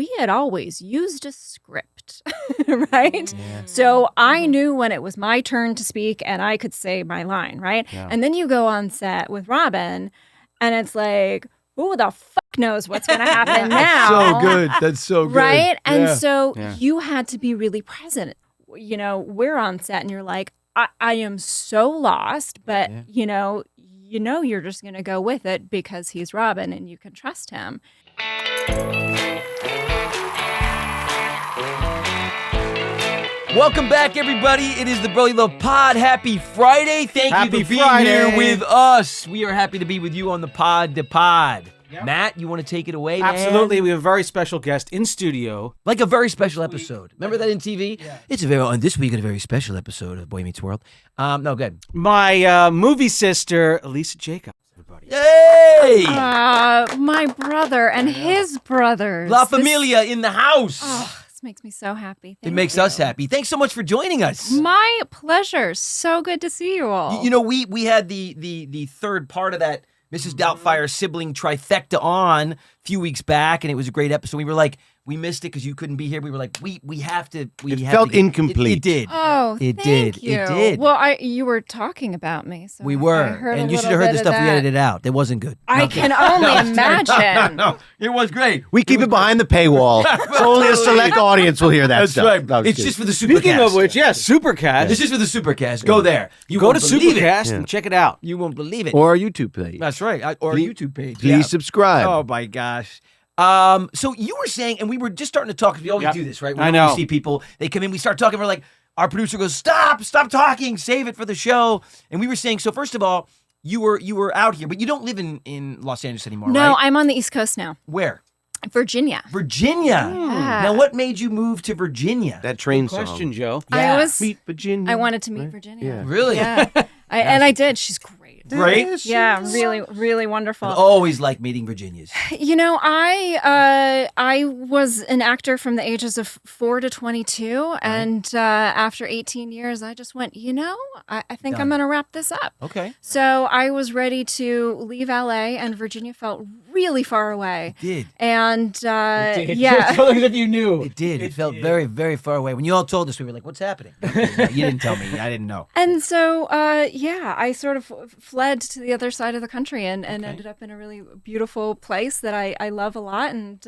we had always used a script, right? Yeah. So I knew when it was my turn to speak and I could say my line, right? Yeah. And then you go on set with Robin and it's like, who the fuck knows what's going to happen now? So good. That's so good. Right? And so you had to be really present. You know, we're on set and you're like, I am so lost, but you know you're just going to go with it because he's Robin and you can trust him. Welcome back, everybody. It is the Broly Love Pod. Happy Friday. Thank you for being here with us. We are happy to be with you on the pod. Yep. Matt, you want to take it away, man? Absolutely. We have a very special guest in studio. Like a very special episode. Remember that in TV? Yeah. It's on this week, a very special episode of Boy Meets World. No, good. My movie sister, Lisa Jakub. Everybody. Yay! My brother and his brothers. La Familia in the house. Oh, this makes me so happy. It makes us happy. Thanks so much for joining us. My pleasure. So good to see you all. You know, we had the third part of that Mrs. Doubtfire sibling trifecta on a few weeks back, and it was a great episode. We were like, we missed it because you couldn't be here. We were like, we have to. It felt incomplete. It did. Oh, it thank did. you. It did. Well, you were talking about me, so we were, and you should have heard the stuff we edited out. That wasn't good. I can only imagine. No, it was great. We keep it behind the paywall, so only a select audience will hear that That's stuff. right. No, it's just for the Supercast. Speaking of which, Supercast. This is for the Supercast. Go there. You go to Supercast and check it out. You won't believe it. Or our YouTube page. That's right. Or our YouTube page. Please subscribe. Oh my gosh. So you were saying, and we were just starting to talk, because we always do this, right? I know. We see people, they come in, we start talking, we're like, our producer goes, stop talking, save it for the show. And we were saying, so first of all, you were out here, but you don't live in Los Angeles anymore, No, right? I'm on the East Coast now. Where? Virginia. Virginia. Yeah. Now, what made you move to Virginia? That train Good question, song. Joe. Yeah. Meet Virginia. I wanted to meet Virginia. Yeah. Really? Yeah. And I did. She's great. Right? Yeah, really, really wonderful. I've always liked meeting Virginias. You know, I was an actor from the ages of 4 to 22, and after 18 years, I just went, I think I'm going to wrap this up. Okay. So I was ready to leave LA, and Virginia felt really far away. It did. And Yeah. So as if you knew. It did. It felt very, very far away. When you all told us, we were like, what's happening? You didn't tell me. I didn't know. And so, I sort of fled to the other side of the country and ended up in a really beautiful place that I love a lot. And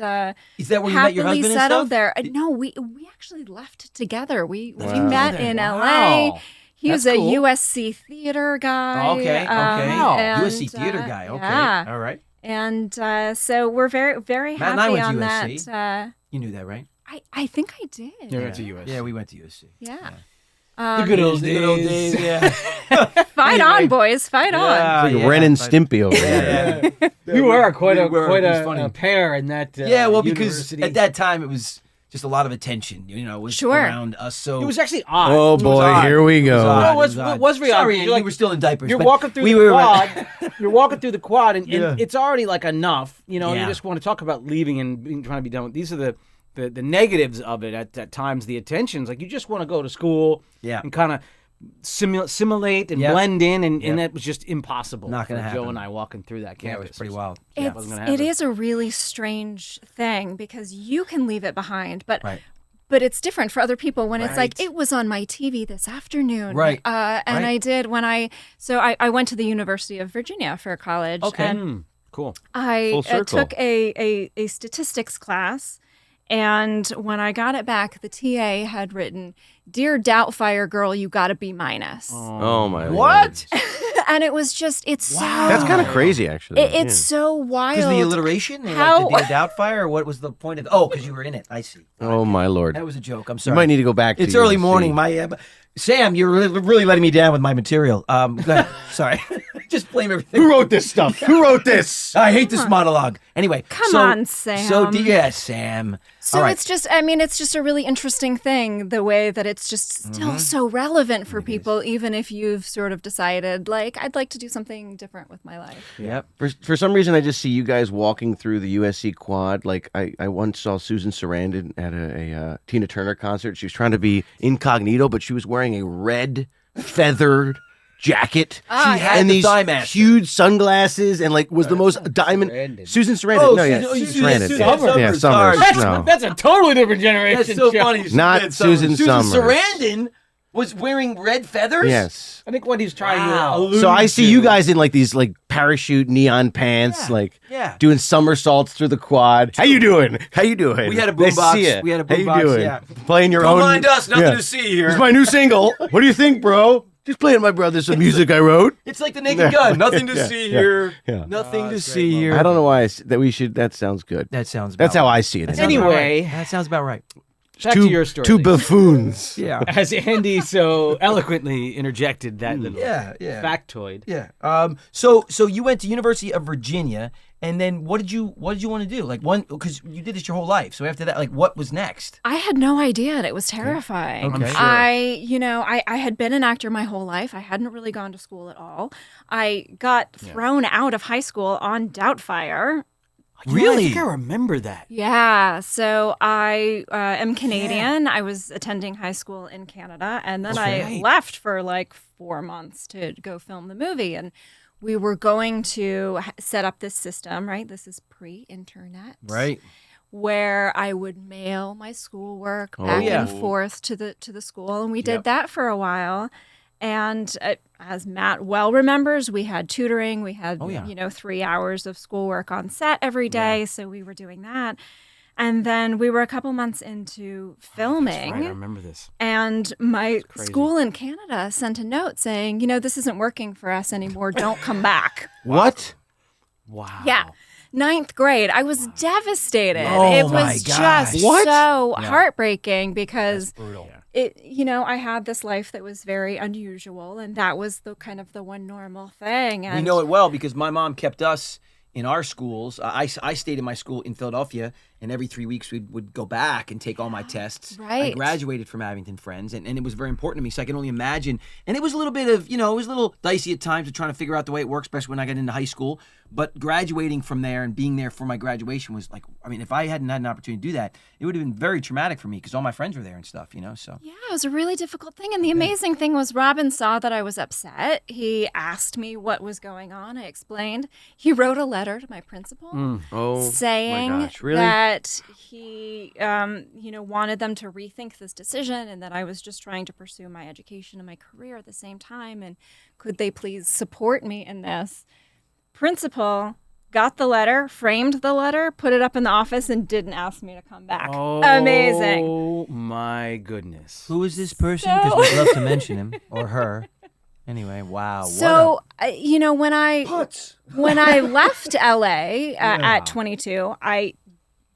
is that where you met your husband and settled stuff? there. No, we actually left together. We met in LA. Wow. He was That's a cool. USC theater guy. Okay. and, USC theater guy. Okay. Yeah. All right. And so we're very, very Matt and I happy went to on USC. that. You knew that, right? I think I did. You went to USC. Yeah, we went to USC. Yeah. The good old days. The good old days, yeah. Fight on, boys. Fight on. It's like Ren and Stimpy over there. Yeah. You were quite It was a funny. pair in that Yeah, well, because university. at that time it was just a lot of attention, was Sure. around us. So It was actually odd. Oh It was boy, odd. here we It was go. odd. No, it It was very odd. Sorry, You're you like- were still in diapers. You're but walking through we the were, quad. You're walking through the quad, and Yeah. it's already like enough, and Yeah. you just want to talk about leaving and trying to be done with. These are the negatives of it. At times, the attentions, like you just want to go to school, Yeah. and kind of simulate and Yep. blend in, and Yep. that was just impossible. Not gonna for happen. Joe and I walking through that Yeah, it campus. was pretty wild. It wasn't gonna It happen. is a really strange thing because you can leave it behind, but Right. but it's different for other people when it's like Right. it was on my TV this afternoon. Right. And Right. I did when I went to the University of Virginia for college. Okay. And Cool. I Full circle. took a statistics class. And when I got it back, the TA had written, "Dear Doubtfire girl, you got a B-." Oh my What? And it was just, it's Wow. so... That's kind of crazy, actually. It's so wild. Because the alliteration? How- Like the Dear Doubtfire? Or what was the point of because you were in it. I see. Oh my lord. That was a joke. I'm You sorry. might need to go back. It's to early USC. morning. Sam, you're really letting me down with my material. Go ahead. Sorry. Just blame everything. Who wrote this stuff? Who wrote this? I hate this monologue. Anyway. Come on, Sam. Sam. So All right. it's just a really interesting thing, the way that it's just still so relevant for people, even if you've sort of decided, like, I'd like to do something different with my life. Yep. For some reason, I just see you guys walking through the USC quad. Like I once saw Susan Sarandon at a Tina Turner concert. She was trying to be incognito, but she was wearing a red feathered jacket She had and the these thigh master. huge sunglasses and like was the most diamond. Sarandon. Susan Sarandon. Oh, no, yeah, Susan Sarandon. Summers. Yeah, Sorry. Summers. No. That's a totally different generation. That's so show. funny. Not Susan Summers. Sarandon was wearing red feathers? Yes. I think what he's trying Wow. to allude So I see you to- guys in like these like parachute neon pants, like Yeah. doing somersaults through the quad. How you doing? How you doing? We had a Nice to boombox. see ya. We had a How you boombox, doing? yeah. Playing your Don't own. mind us. Nothing Yeah. to see here. It's my new single. What do you think, bro? Just playing my brother some music I wrote. It's like the Naked Gun. Nothing to Yeah, see yeah, here. yeah. Nothing to it's see great here. I don't know why that we should. That sounds good. That sounds about That's how right. I see it. That anyway. sounds about Anyway. right. That sounds about right. Back to your story. Two buffoons. Yeah. As Andy so eloquently interjected that little Yeah. factoid. Yeah. So you went to University of Virginia, and then what did you want to do? Like because you did this your whole life. So after that, like what was next? I had no idea, and it was terrifying. Okay. I'm sure. I had been an actor my whole life. I hadn't really gone to school at all. I got thrown out of high school on Doubtfire. Really? I think I remember that. Yeah, so I am Canadian. I was attending high school in Canada, and then I right. left for like 4 months to go film the movie. And we were going to set up this system, right? This is pre-internet, Right. where I would mail my schoolwork back yeah. and forth to the school, and we did that for a while. And as Matt well remembers, we had tutoring. We had 3 hours of schoolwork on set every day, so we were doing that. And then we were a couple months into filming. That's right, I remember this. And my school in Canada sent a note saying, this isn't working for us anymore. Don't come back. What? Wow. Yeah. 9th grade. I was devastated. Oh, it my was gosh. just What? so heartbreaking because Brutal. I had this life that was very unusual, and that was the kind of the one normal thing. And We know it well because my mom kept us in our schools. I stayed in my school in Philadelphia, and every 3 weeks we would go back and take all my tests. I Right. graduated from Abington Friends, and it was very important to me, so I can only imagine. And it was a little bit of, it was a little dicey at times of trying to figure out the way it works, especially when I got into high school. But graduating from there and being there for my graduation was like, if I hadn't had an opportunity to do that, it would have been very traumatic for me because all my friends were there and stuff, so. yeah, it was a really difficult thing. And the amazing thing was Robin saw that I was upset. He asked me what was going on. I explained. He wrote a letter to my principal Oh, saying my gosh, really? that he, wanted them to rethink this decision and that I was just trying to pursue my education and my career at the same time. And could they please support me in this? Principal got the letter, framed the letter, put it up in the office, and didn't ask me to come back. Amazing. Oh my goodness. Who is this person? Because we'd love to mention him or her. Anyway, wow. So, when I left LA at 22, I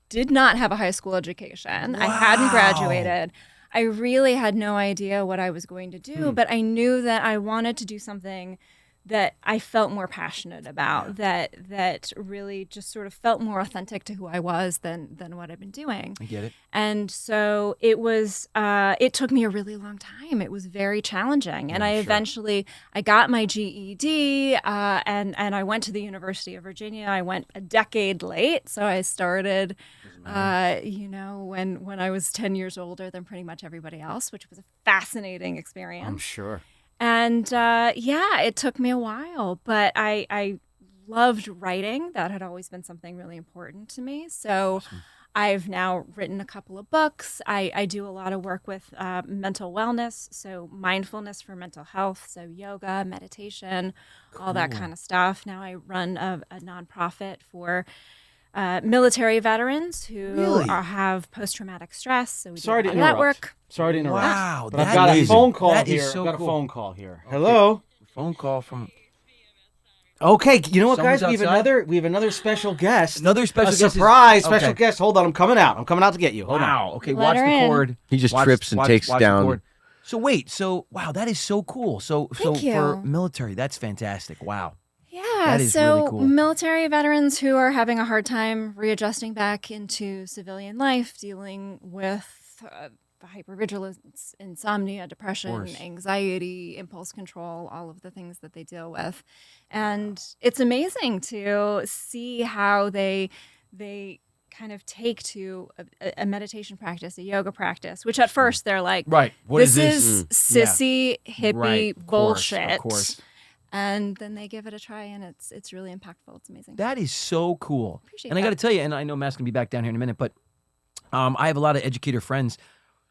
did not have a high school education. I hadn't graduated. I really had no idea what I was going to do, but I knew that I wanted to do something that I felt more passionate about, that really just sort of felt more authentic to who I was than what I've been doing. I get it. And so it was, it took me a really long time. It was very challenging. And I got my GED and I went to the University of Virginia. I went a decade late. So I started, when I was 10 years older than pretty much everybody else, which was a fascinating experience. I'm sure. And it took me a while, but I loved writing. That had always been something really important to me. So I've now written a couple of books. I do a lot of work with mental wellness, so mindfulness for mental health, so yoga, meditation, all that kind of stuff. Now I run a nonprofit for military veterans who have post-traumatic stress. So we Sorry do to a lot of that interrupt. work. Sorry to interrupt. Wow, But I've got a phone call That here. is so I've got a cool. phone call here. Hello. phone call from. Okay, you know what, Someone's guys? We have another special guest. Another special a guest is- surprise special okay. guest. Hold on, I'm coming out. I'm coming out to get you. Hold on. Wow. Okay, Let watch her the in. cord. He just trips and takes the down. cord. So wait, wow, that is so cool. So Thank you. for military, that's fantastic. Wow. Yeah, That is so really cool. military veterans who are having a hard time readjusting back into civilian life, dealing with hypervigilance, insomnia, depression, anxiety, impulse control, all of the things that they deal with. And it's amazing to see how they kind of take to a meditation practice, a yoga practice, which at first they're like, right, what this is sissy hippie Right, of course, bullshit. of course. And then they give it a try, and it's really impactful. It's amazing. That is so cool. Appreciate and I that. got to tell you, and I know Matt's gonna be back down here in a minute, but I have a lot of educator friends,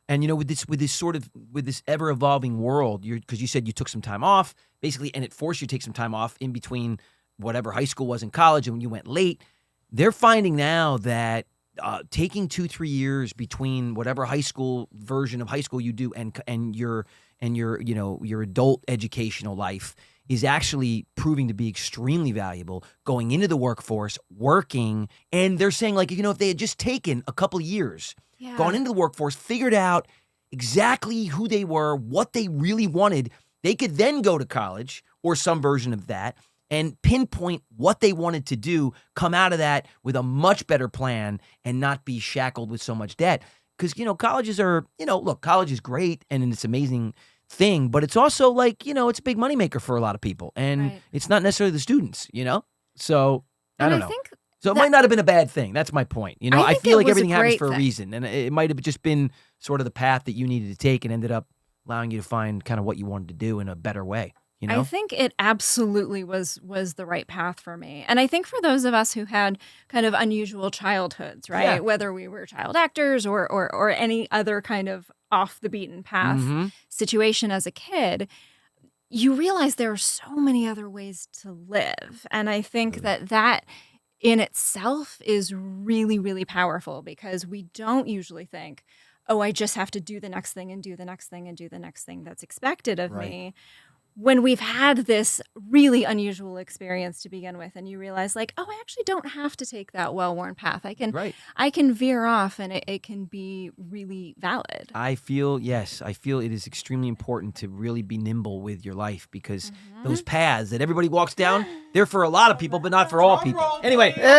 and with this ever evolving world, because you said you took some time off, basically, and it forced you to take some time off in between whatever high school was in college, and when you went late, they're finding now that taking 2-3 years between whatever high school version of high school you do and your your adult educational life is actually proving to be extremely valuable going into the workforce, working, and they're saying like, if they had just taken a couple of years, gone into the workforce, figured out exactly who they were, what they really wanted, they could then go to college or some version of that and pinpoint what they wanted to do, come out of that with a much better plan and not be shackled with so much debt. Because, colleges are, look, college is great and it's amazing thing, but it's also like, it's a big moneymaker for a lot of people. And it's not necessarily the students, So, I don't know. So it might not have been a bad thing. That's my point. I feel like everything happens for a reason. And it might have just been sort of the path that you needed to take and ended up allowing you to find kind of what you wanted to do in a better way. I think it absolutely was the right path for me. And I think for those of us who had kind of unusual childhoods, right? Yeah. Whether we were child actors or any other kind of off the beaten path situation as a kid, you realize there are so many other ways to live. And I think that in itself is really, really powerful because we don't usually think, oh, I just have to do the next thing and do the next thing and do the next thing that's expected of me. When we've had this really unusual experience to begin with, and you realize like, oh, I actually don't have to take that well-worn path. I can veer off and it can be really valid. I feel it is extremely important to really be nimble with your life because those paths that everybody walks down, they're for a lot of people, but not for all people. Anyway, someone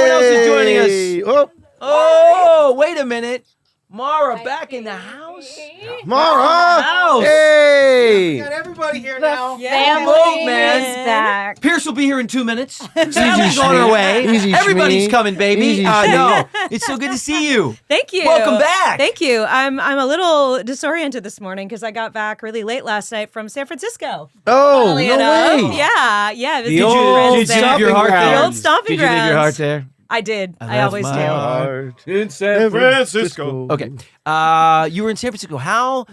else is joining us. Oh, wait a minute. Mara back in the house. Mara! House. Hey! We got everybody here now. Family man. is back. Pierce will be here in 2 minutes. Sally's on her way. Easy, Everybody's Shmee. coming, baby. Easy, No, it's so good to see you. Thank you. Welcome back. Thank you. I'm a little disoriented this morning because I got back really late last night from San Francisco. Oh, Funnily no enough. way. Yeah. The visited old friends Did you there. leave your heart there? The old stomping Did you leave your heart grounds. there? I did. I left always my do. Heart In San Francisco. Okay. You were in San Francisco. How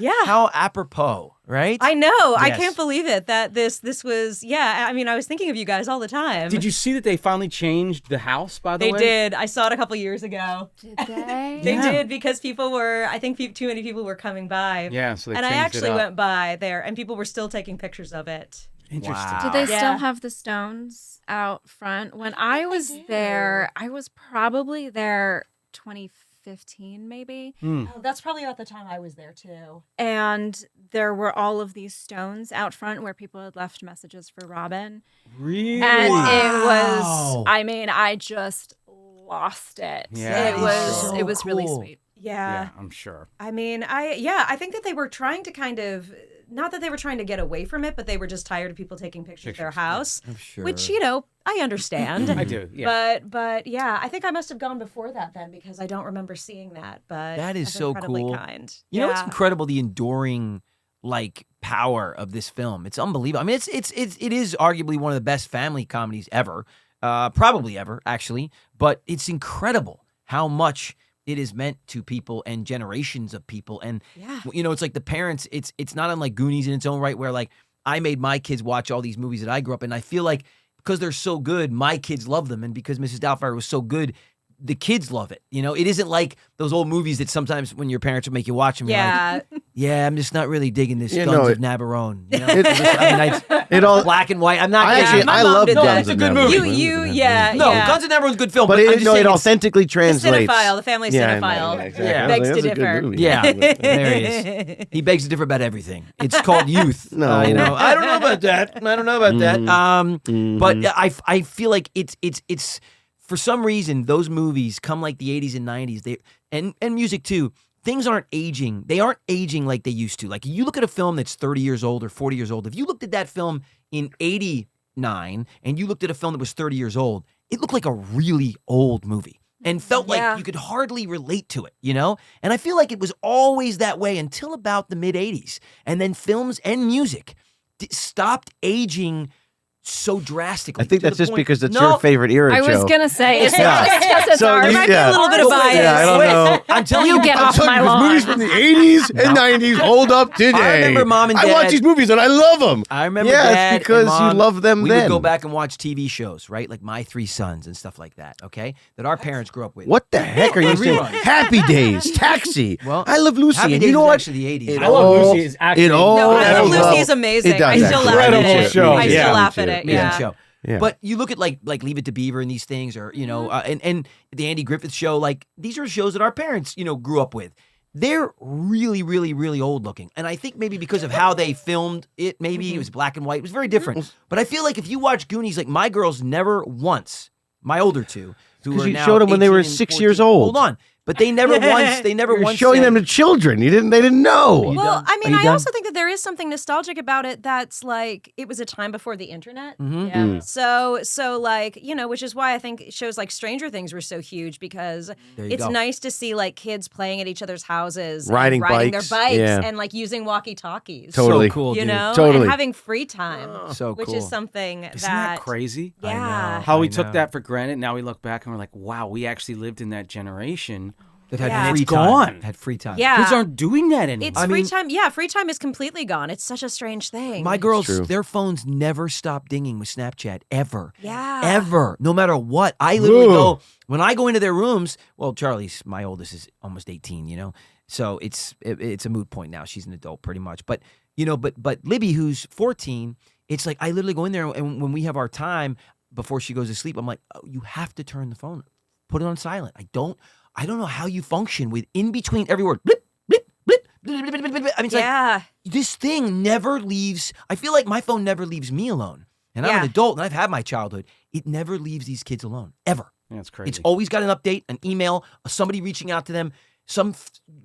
apropos, right? I know. I Yes. can't believe it that this was. Yeah. I mean, I was thinking of you guys all the time. Did you see that they finally changed the house, by the They way? did. I saw it a couple years ago. Did they? They did because I think too many people were coming by. Yeah, so they And I changed it actually up. went by there, and people were still taking pictures of it. Interesting. Wow. Did they Yeah. still have the stones out front? When I was there, I was probably there 2015 maybe. Oh, that's probably about the time I was there too. And there were all of these stones out front where people had left messages for Robin. Really? And it was, Wow. I mean, I just lost it. Yeah, it was really cool. sweet. Yeah. Yeah, I'm sure. I mean, I think that they were trying to kind of, not that they were trying to get away from it, but they were just tired of people taking pictures of their house, I'm sure. which, I understand. I do, yeah. But yeah, I think I must have gone before that then because I don't remember seeing that. But That is that's so incredibly cool. kind. You know, it's incredible the enduring power of this film. It's unbelievable. I mean, it is arguably one of the best family comedies ever, probably ever actually. But it's incredible how much it is meant to people and generations of people. And it's like the parents. It's not unlike Goonies in its own right, where like I made my kids watch all these movies that I grew up in. I feel like because they're so good, my kids love them, and because Mrs. Doubtfire was so good, the kids love it. It isn't like those old movies that sometimes when your parents would make you watch them, you're like, yeah, I'm just not really digging this Yeah, Guns no, of it- Navarone. It's It all. black and white. I'm not I getting actually, it. My I mom love did Guns that. It's a of good Navarone. movie. yeah. No, Guns of Navarone is a good film. But I'm it just saying it it's- authentically The translates. cinephile, the family Yeah, cinephile, exactly. Yeah. I was begs like, to that's a good differ. movie. Yeah, there he is. He begs to differ about everything. It's called youth. No. I don't know about that. I don't know about that. But I feel like it's for some reason those movies come like the 80s and 90s. And music too. Things aren't aging. They aren't aging like they used to. Like you look at a film that's 30 years old or 40 years old. If you looked at that film in 89 and you looked at a film that was 30 years old, it looked like a really old movie. And felt like you could hardly relate to it, you know? And I feel like it was always that way until about the mid-'80s. And then films and music stopped aging so drastically. I think that's just because it's your favorite era, I Joe. was gonna say it's because it's So ours. you- There might be a little bit of bias. Yeah, I don't know. I'm telling You get off my lawn. Movies from the 80s and 90s hold up today. I remember Mom and I watch Dad- these movies and I love them. I remember Yeah, Dad it's because and Mom, you love them we then. would go back and watch TV shows, right? Like My Three Sons and stuff like that, okay? That our parents grew up with. What the heck are you saying? Reruns. Happy Days, Taxi. Well, I love Lucy. Happy and Days you know was what? actually the 80s. I love all- Lucy is actually- It all No, I love holds Lucy up. is amazing. It does, I still actually. laugh at Incredible it. show. I Yeah. still laugh at Me it. too. Yeah. Show. Yeah. But you look at like Leave It to Beaver and these things, or you know, and the Andy Griffith Show. Like these are shows that our parents, you know, grew up with. They're really, really, really old looking, and I think maybe because of how they filmed it, maybe it was black and white. It was very different. But I feel like if you watch Goonies, like my girls never once, my older two, who 'Cause are you now showed them when they 18 were and 6 14. years old. Hold on, but they never You're once showing said, them to children. They didn't know. Well, I mean, Are you I done? also think that there is something nostalgic about it. That's like it was a time before the internet. Mm-hmm. Yeah. So like, you know, which is why I think shows like Stranger Things were so huge because There you it's go. nice to see like kids playing at each other's houses, and Riding riding bikes, their bikes, yeah. and like using walkie-talkies. Totally. So cool, You dude. know, Totally. and having free time, So which cool. is something Isn't that crazy? Yeah. How we I took know. that for granted. Now we look back and we're like, wow, we actually lived in that generation. that had Yeah. free It's time. gone. Had free time. Yeah. Kids aren't doing that anymore. It's I free mean- time. Yeah, free time is completely gone. It's such a strange thing. My girls, true. their phones never stop dinging with Snapchat ever. Yeah. Ever. No matter what. I literally Whoa. go, when I go into their rooms, well, Charlie's, my oldest is almost 18, you know? So it's a moot point now. She's an adult pretty much. But, you know, but Libby, who's 14, it's like I literally go in there and when we have our time before she goes to sleep, I'm like, oh, you have to turn the phone, put it on silent. I don't know how you function with in between every word. Blip, blip, blip, blip, blip, blip, blip. I mean, it's like, Yeah. this thing never leaves. I feel like my phone never leaves me alone. And I'm Yeah. an adult and I've had my childhood. It never leaves these kids alone, ever. That's crazy. It's always got an update, an email, somebody reaching out to them, some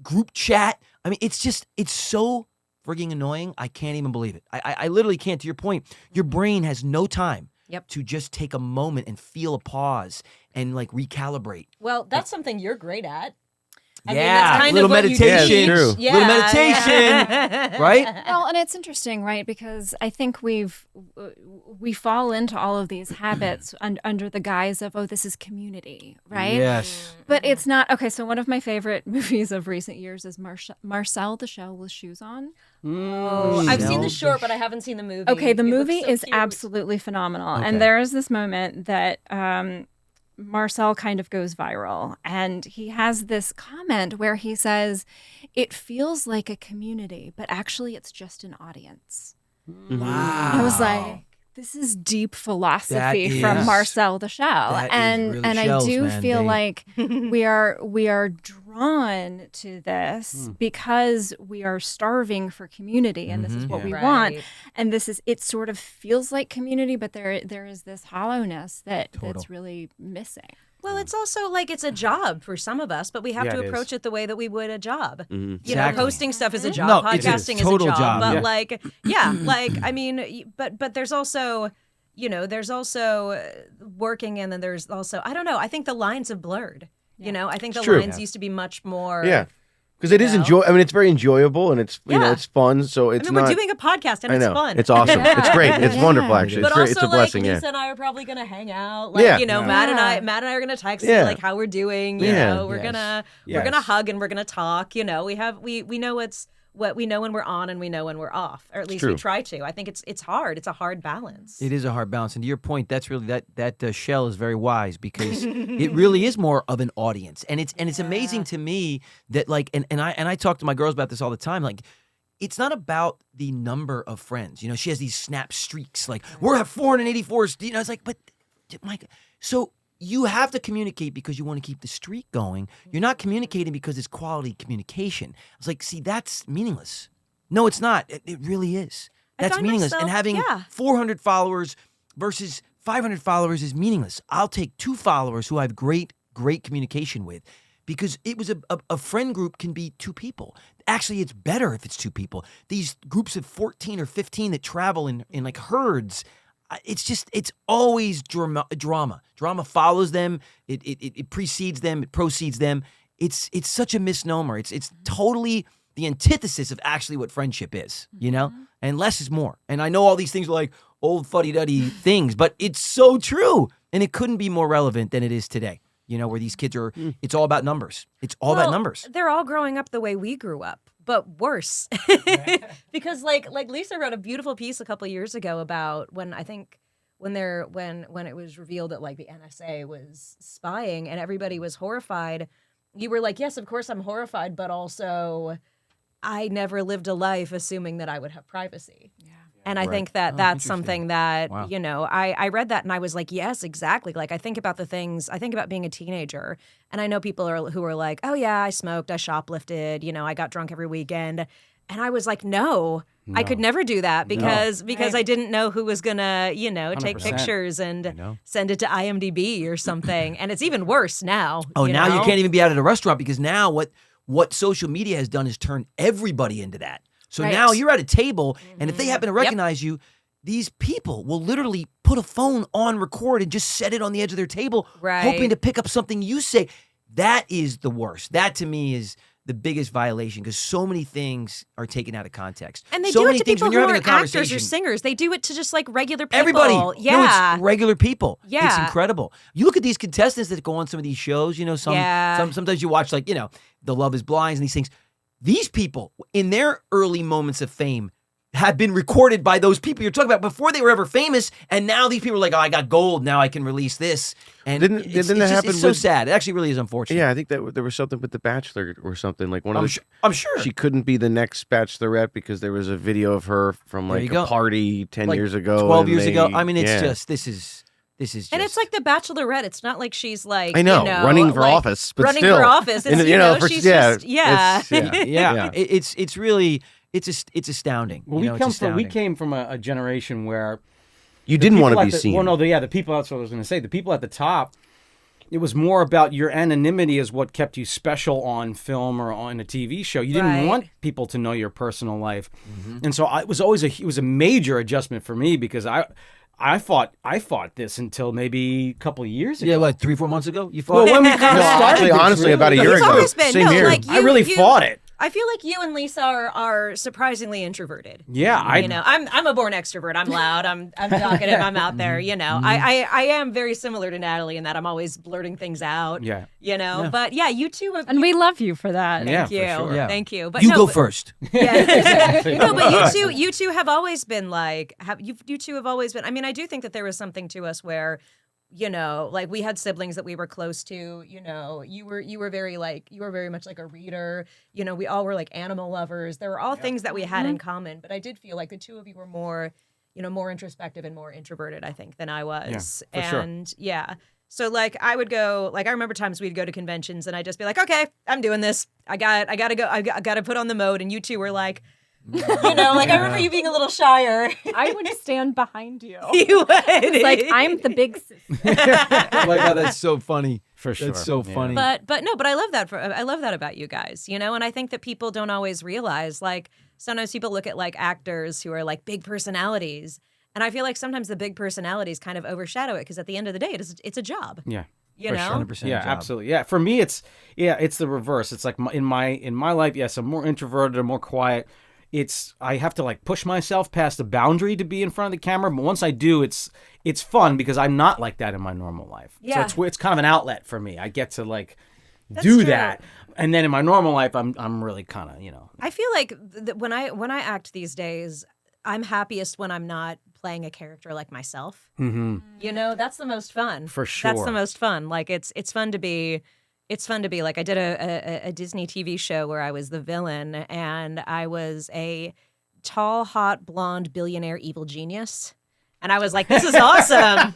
group chat. I mean, it's so frigging annoying. I can't even believe it. I literally can't. To your point, your brain has no time Yep. to just take a moment and feel a pause and like recalibrate. Well, that's something you're great at. I mean, Yeah, that's kind little of what you meditation. teach. Yeah, it's true. Little meditation, yeah. right? Well, and it's interesting, right? Because I think we fall into all of these habits under the guise of, oh, this is community, right? Yes. But it's not. Okay, so one of my favorite movies of recent years is Marcel the Shell with Shoes On. Oh, I've seen the short, but I haven't seen the movie. Okay, the It looks movie so is cute. absolutely phenomenal. Okay. And there is this moment that Marcel kind of goes viral. And he has this comment where he says, it feels like a community, but actually it's just an audience. Wow. I was like, this is deep philosophy That from is- Marcel the Shell. that is And really and I shells, do man. feel They- like we are drawn to this because we are starving for community and this is what we want. Right. And it sort of feels like community, but there is this hollowness that's really missing. Well, it's also like it's a job for some of us, but we have Yeah, to it is. approach it the way that we would a job. You know, Exactly. hosting stuff is a job, No, it is. podcasting is a Total job, job, but yeah. like, yeah, like I mean, but there's also, you know, there's also working, and then there's also I don't know. I think the lines have blurred. You know, I think the true. lines used to be much more. Yeah. Because it is know? I mean, it's very enjoyable and it's you know Yeah. it's fun. So I it's mean, not. we're doing a podcast and I it's know fun. it's awesome. It's great. It's wonderful actually. But It's great. also, It's a blessing. like, Yeah. Lisa and I are probably gonna hang out. Like, Yeah. you know, Yeah. Matt and I are gonna text Yeah. you like how we're doing. You Yeah. know, we're Yes. gonna Yes. hug and we're gonna talk. You know, we know what we know when we're on and we know when we're off, or at least we true. try to. I think it's hard. It's a hard balance. It is a hard balance, and to your point, that's really that Shell is very wise because it really is more of an audience, and it's amazing to me that like and I talk to my girls about this all the time. Like, it's not about the number of friends. You know, she has these snap streaks. Like, we're at 484. You know, it's like, but Mike, so. You have to communicate because you want to keep the streak going. You're not communicating because it's quality communication. It's like, see, that's meaningless. No, it's not. It really is. I That's find meaningless. And myself- having yeah. 400 followers versus 500 followers is meaningless. I'll take 2 followers who I have great communication with because it was a friend group can be 2 people. Actually, it's better if it's 2 people. These groups of 14 or 15 that travel in like herds, it's always drama. Drama follows them. It precedes them. It proceeds them. It's such a misnomer. It's totally the antithesis of actually what friendship is, you know? And less is more. And I know all these things are like old fuddy-duddy things, but it's so true. And it couldn't be more relevant than it is today, you know, where these kids are, it's all about numbers. It's all about numbers. They're all growing up the way we grew up, but worse. Because like Lisa wrote a beautiful piece a couple years ago about when it was revealed that like the NSA was spying and everybody was horrified. You were like, yes, of course I'm horrified, but also I never lived a life assuming that I would have privacy. Yeah. And I think that that's something that, you know, I read that and I was like, yes, exactly. Like I think about being a teenager and I know people who are like, oh yeah, I smoked, I shoplifted, you know, I got drunk every weekend. And I was like, no. I could never do that because I didn't know who was gonna, you know, take 100%. Pictures and send it to IMDb or something. And it's even worse now. Oh, you now know? you can't even be out at a restaurant because now what social media has done is turn everybody into that. So now you're at a table, and if they happen to recognize you, these people will literally put a phone on record and just set it on the edge of their table, hoping to pick up something you say. That is the worst. That to me is the biggest violation because so many things are taken out of context. And they so do it many to things people when you're who having aren't a actors conversation. or singers. They do it to just like regular people. Everybody. Yeah. No, it's regular people. Yeah. It's incredible. You look at these contestants that go on some of these shows, you know, sometimes you watch like, you know, The Love is Blind and these things. These people, in their early moments of fame, have been recorded by those people you're talking about before they were ever famous, and now these people are like, oh, I got gold, now I can release this. And Didn't that happen it's so with- sad. It actually really is unfortunate. Yeah, I think that there was something with The Bachelor or something like one of the. I'm sure. She couldn't be the next Bachelorette because there was a video of her from There like you a go. party 10 Like years ago. 12 and years they- ago. I mean, it's yeah. just, this is just. And it's like the Bachelorette. It's not like she's like, I know, you know running for like, office, but running still. for office. It's, And, you know, for- she's yeah, just, yeah. it's- Yeah. It's really, it's astounding. Well, You know, it's we astounding. came from a generation where You the didn't want people to at be the- seen. Well, no, the people. That's what I was going to say. The people at the top. It was more about your anonymity is what kept you special on film or on a TV show. You didn't Right. want people to know your personal life, and so it was a major adjustment for me because I fought this until maybe a couple of years ago. Yeah, what, 3-4 months ago? You Well, fought when we kind of No, started, actually, this, honestly, really. about a year It's ago. always been Same here. like I really fought it. I feel like you and Lisa are surprisingly introverted. Yeah, you know, I'm a born extrovert. I'm loud. I'm talkative. I'm out there. You know, I am very similar to Natalie in that I'm always blurting things out. Yeah. You know, but yeah, you two have. And we love you for that. Yeah, Thank you. for sure. Yeah. Thank you. But You no, go but- first. Yeah. No, but you two have always been like, you two have always been. I mean, I do think that there was something to us where, you know, like we had siblings that we were close to. You know, you were very much like a reader. You know, we all were like animal lovers. There were all things that we had in common. But I did feel like the two of you were more, you know, more introspective and more introverted, I think, than I was. Yeah, for sure. And yeah. So like I would go, like I remember times we'd go to conventions and I'd just be like, okay, I'm doing this. I gotta go. I gotta put on the mode. And you two were like, you know, like I remember you being a little shyer. I would stand behind you. You would. It's like I'm the big sister. Like, oh, that's so funny. For sure. That's so Yeah. funny. But I love that. I love that about you guys, you know. And I think that people don't always realize. Like sometimes people look at like actors who are like big personalities, and I feel like sometimes the big personalities kind of overshadow it because at the end of the day, it's a job. Yeah. You For know. 100% Yeah, job. absolutely. Yeah, for me, it's the reverse. It's like in my life, yes, I'm more introverted, I'm more quiet. I have to like push myself past the boundary to be in front of the camera. But once I do, it's fun because I'm not like that in my normal life. Yeah. So it's kind of an outlet for me. I get to like That's do true. that, and then in my normal life, I'm really kind of, you know. I feel like when I act these days, I'm happiest when I'm not playing a character like myself. Mm-hmm. You know, that's the most fun. For sure. That's the most fun. Like it's fun to be like I did a Disney TV show where I was the villain and I was a tall, hot, blonde billionaire evil genius. And I was like, this is awesome.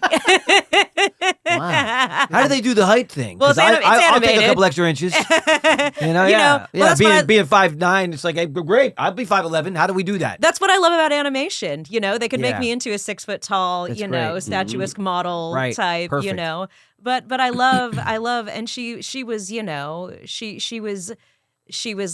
Wow. How do they do the height thing? Well, 'Cause it's I'll take a animated. couple extra inches. You know, You yeah. know, well, yeah, that's what I- being 5'9", it's like, hey, great, I'll be 5'11". How do we do that? That's what I love about animation. You know, they could make Yeah. me into a 6 foot tall, That's you know, great. statuesque model Right. type, you Perfect. know. But I love, and she was, you know, she was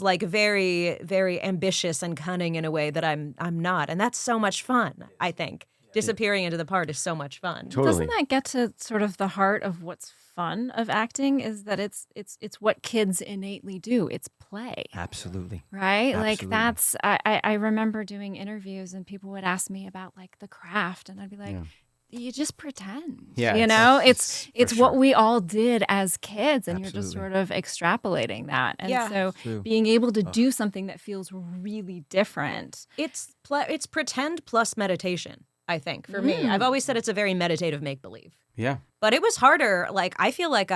like very, very ambitious and cunning in a way that I'm not, and that's so much fun. I think disappearing into the part is so much fun. Totally. Doesn't that get to sort of the heart of what's fun of acting? Is that it's what kids innately do. It's play. Absolutely. Right? Like Absolutely. that's I remember doing interviews and people would ask me about like the craft and I'd be like, you just pretend. Yeah, you know, it's for what sure. we all did as kids, and you're just Absolutely. sort of extrapolating that. And Yeah. so True. being able to do something that feels really different. It's pretend plus meditation, I think, for me. I've always said it's a very meditative make-believe. Yeah. But it was harder. Like, I feel like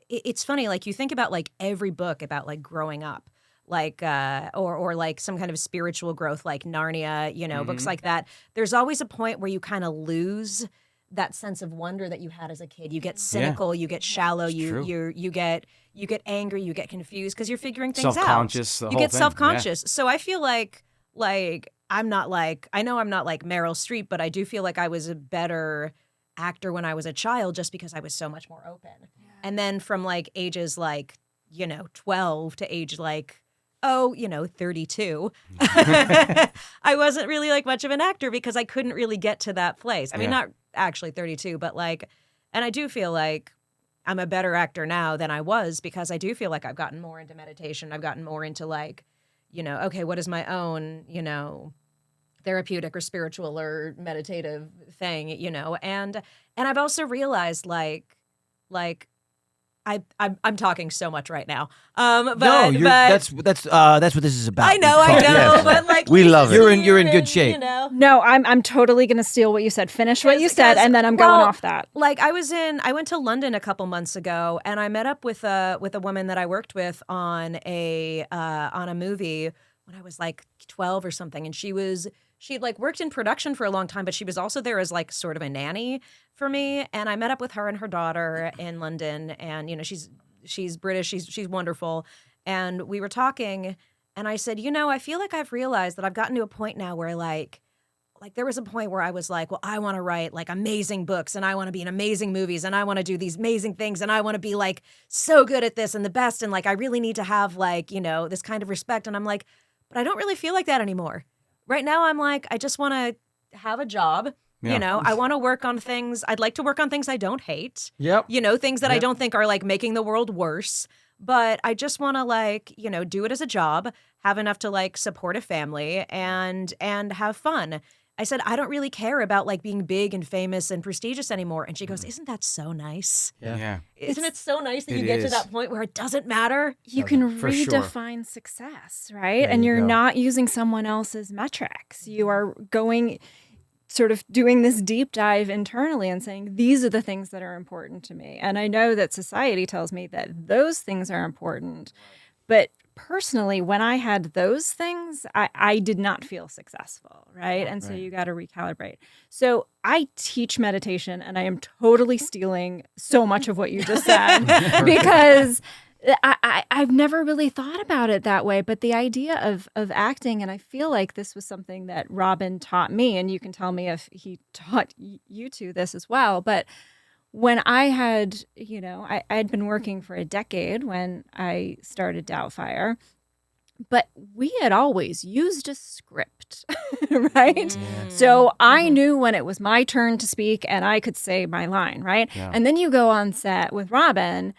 it's funny, like you think about like every book about like growing up, like or like some kind of spiritual growth, like Narnia, you know, books like that. There's always a point where you kind of lose that sense of wonder that you had as a kid. You get cynical, you get shallow, you get angry, you get confused because you're figuring things out. Self-conscious, the You whole get thing. self-conscious. So I feel like I'm not like Meryl Streep, but I do feel like I was a better actor when I was a child just because I was so much more open. And then from like ages like, 12 to age like 32, I wasn't really like much of an actor because I couldn't really get to that place. I mean, not actually 32, but like, and I do feel like I'm a better actor now than I was because I do feel like I've gotten more into meditation. I've gotten more into like, okay, what is my own, therapeutic or spiritual or meditative thing, and I've also realized like I'm talking so much right now. But that's what this is about. I know, but like We love it. You're in good shape. No, I'm totally gonna steal what you said. Finish what you said, and then I'm going off that. Like I went to London a couple months ago, and I met up with a woman that I worked with on a movie when I was like 12 or something, and she'd like worked in production for a long time, but she was also there as like sort of a nanny for me. And I met up with her and her daughter in London, and she's British, she's wonderful, and we were talking, and I said, I feel like I've realized that I've gotten to a point now where like there was a point where I was like, well, I want to write like amazing books, and I want to be in amazing movies, and I want to do these amazing things, and I want to be like so good at this and the best, and like I really need to have like this kind of respect. And I'm like, but I don't really feel like that anymore. Right now, I'm like, I just want to have a job. Yeah. I want to work on things. I'd like to work on things I don't hate. Yep. Things that I don't think are like making the world worse. But I just want to like, do it as a job, have enough to like support a family and have fun. I said, I don't really care about like being big and famous and prestigious anymore. And she goes, isn't that so nice? Yeah. Isn't it so nice that It you get to is. that point where it doesn't matter? You can For sure. redefine success, right? There And you you're go. not using someone else's metrics. You are going, sort of doing this deep dive internally and saying, these are the things that are important to me. And I know that society tells me that those things are important. But personally, when I had those things, I did not feel successful, right? And so you got to recalibrate. So I teach meditation, and I am totally stealing so much of what you just said because I've never really thought about it that way. But the idea of acting, and I feel like this was something that Robin taught me, and you can tell me if he taught you two this as well. But when I had, I had been working for a decade when I started Doubtfire, but we had always used a script, right? So I knew when it was my turn to speak and I could say my line, right? Yeah. And then you go on set with Robin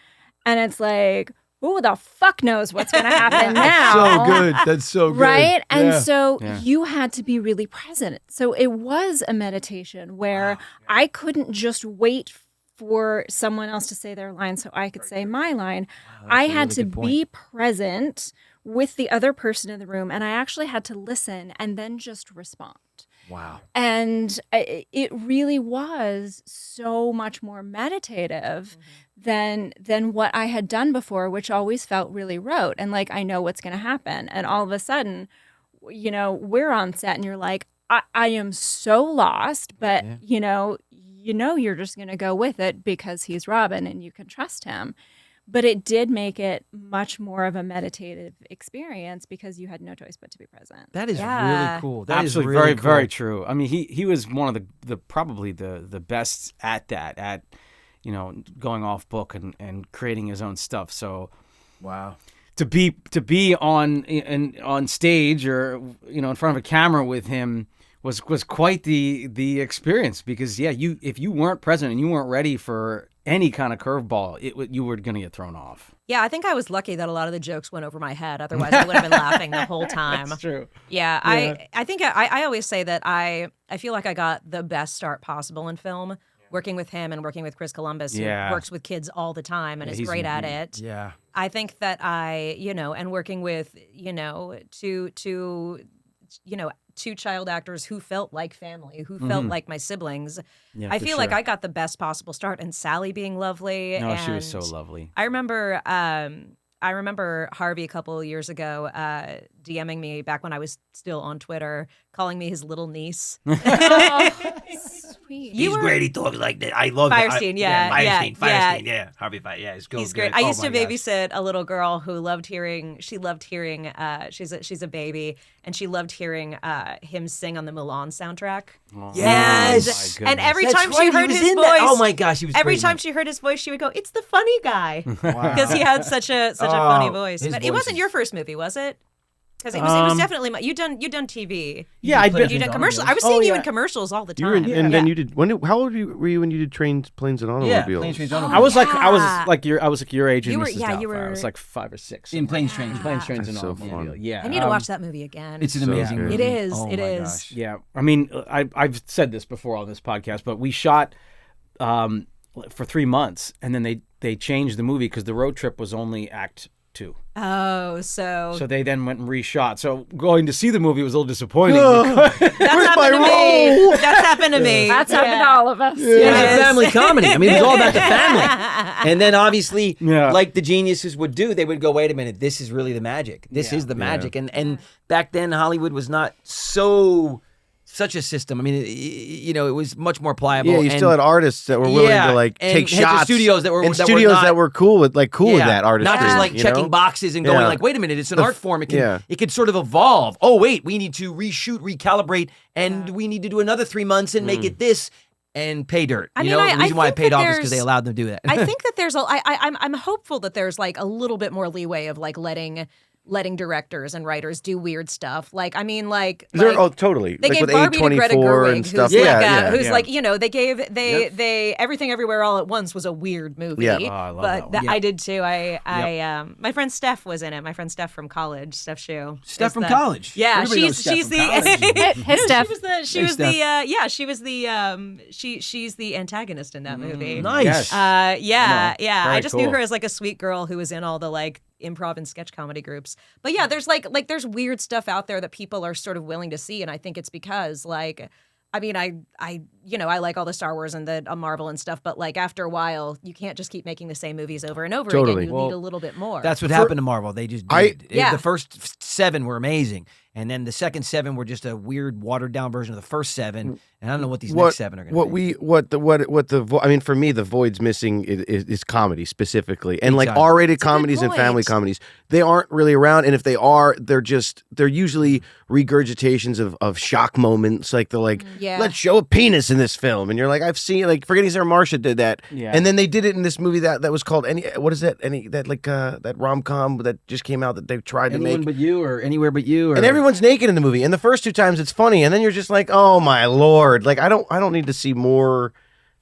and it's like, who the fuck knows what's going to happen now? So good. That's so good. Right? And Yeah. so Yeah. you had to be really present. So it was a meditation where I couldn't just wait for someone else to say their line so I could say my line. I had to be present with the other person in the room, and I actually had to listen and then just respond. Wow. And it really was so much more meditative than what I had done before, which always felt really rote and like I know what's going to happen. And all of a sudden, we're on set and you're like, I am so lost, but you're just going to go with it because he's Robin and you can trust him. But it did make it much more of a meditative experience because you had no choice but to be present. That is Yeah. really cool. That is Absolutely, really very, cool. very true. I mean, he was one of the probably the best at that, at going off book and creating his own stuff. So Wow. to be on stage or in front of a camera with him was quite the experience because if you weren't present and you weren't ready for any kind of curveball, you were going to get thrown off. Yeah, I think I was lucky that a lot of the jokes went over my head. Otherwise, I would have been laughing the whole time. That's true. Yeah, I think I always say that I feel like I got the best start possible in film. Working with him and working with Chris Columbus, who works with kids all the time and is great at it. Yeah. I think that and working with, two child actors who felt like family, who felt like my siblings. Yeah, I for feel like sure. I got the best possible start, and Sally being lovely. No, and she was so lovely. I remember Harvey a couple of years ago DMing me back when I was still on Twitter, calling me his little niece. Sweet. He's great. He talks like that. I love Firestein, Firestein, yeah. yeah. Harvey Firestein, yeah. It's good. He's great. I used to babysit a little girl who loved hearing. She's a baby, and she loved hearing him sing on the Mulan soundtrack. Yes. And every That's time right, she heard he was his in voice, that. Oh my gosh, he was every great in time that. she heard his voice, she would go, "It's the funny guy," because he had such a funny voice. his But voice it wasn't is- your first movie, was it? Because it was definitely you done TV. Yeah, I'd been. You done commercials. I was seeing you in commercials all the You were time. in, and then you did. How old were you when you did Trains, Planes, and Yeah, Automobiles? Planes, Trains, I Automobiles. was like your age in You were- Mrs. yeah, you Doubtfire. I were- was like 5 or 6. In Planes, Trains. Planes, Trains, and That's so Automobile. fun. Yeah, I need to watch that movie again. It's an So amazing good. movie. It is. Oh It my is. gosh. Yeah, I mean, I've said this before on this podcast, but we shot for 3 months, and then they changed the movie because the road trip was only Act 2. Oh, so So they then went and reshot. So going to see the movie was a little disappointing. that's happened to me. That's happened to me. That's happened to all of us. It was a Yes. family comedy. I mean, it was all about the family. And then obviously, Yeah. like the geniuses would do, they would go, wait a minute, this is really the magic. This is the magic. And back then, Hollywood was not such a system. I mean, it was much more pliable. Yeah, you and, still had artists that were willing to and take had the shots. studios that were and that studios were not, that were cool with that artistry. not just like you checking know? boxes and going Yeah. like, wait a minute, it's an art form. It can yeah. it could sort of evolve. Oh wait, we need to reshoot, recalibrate, and we need to do another 3 months and make it this and pay dirt. I You mean, know, I the reason why it think paid that off is because they there's- allowed them to do that. I think that there's I'm hopeful that there's like a little bit more leeway of like letting directors and writers do weird stuff. Like, I mean, like Totally. they like gave with Barbie to Greta A24 Gerwig, and stuff. who's Yeah, like they gave they Everything Everywhere All at Once was a weird movie. Yeah. Oh, I love but that one. I did too. My friend Steph was in it. My friend Steph from college, Steph Shu. Steph is from the- college. Yeah, Everybody knows she's Steph the from college. Hey, Steph. she's the antagonist in that movie. Nice. Yeah. Very I just knew cool. her as like a sweet girl who was in all the like improv and sketch comedy groups. But yeah, there's like there's weird stuff out there that people are sort of willing to see, and I think it's because like, I mean, I like all the Star Wars and the Marvel and stuff, but like after a while, you can't just keep making the same movies over and over Totally. again. You need a little bit more. That's what happened to Marvel. They just did. Yeah. The first 7 were amazing, and then the second 7 were just a weird watered down version of the first 7. And I don't know what these next 7 are going to be. I mean, for me, the void's missing is comedy specifically, and like Exactly. R-rated a good comedies and family point. comedies. They aren't really around, and if they are, they're usually regurgitations of shock moments. Like they're like, Yeah. let's show a penis in this film, and you're like, I've seen like Forgetting Sarah Marcia did that, Yeah. and then they did it in this movie that was called that rom-com that just came out that they tried to Anyone make. but you, or Anywhere But You, or And everyone's naked in the movie. And the first 2 times it's funny, and then you're just like, "Oh my lord!" Like I don't need to see more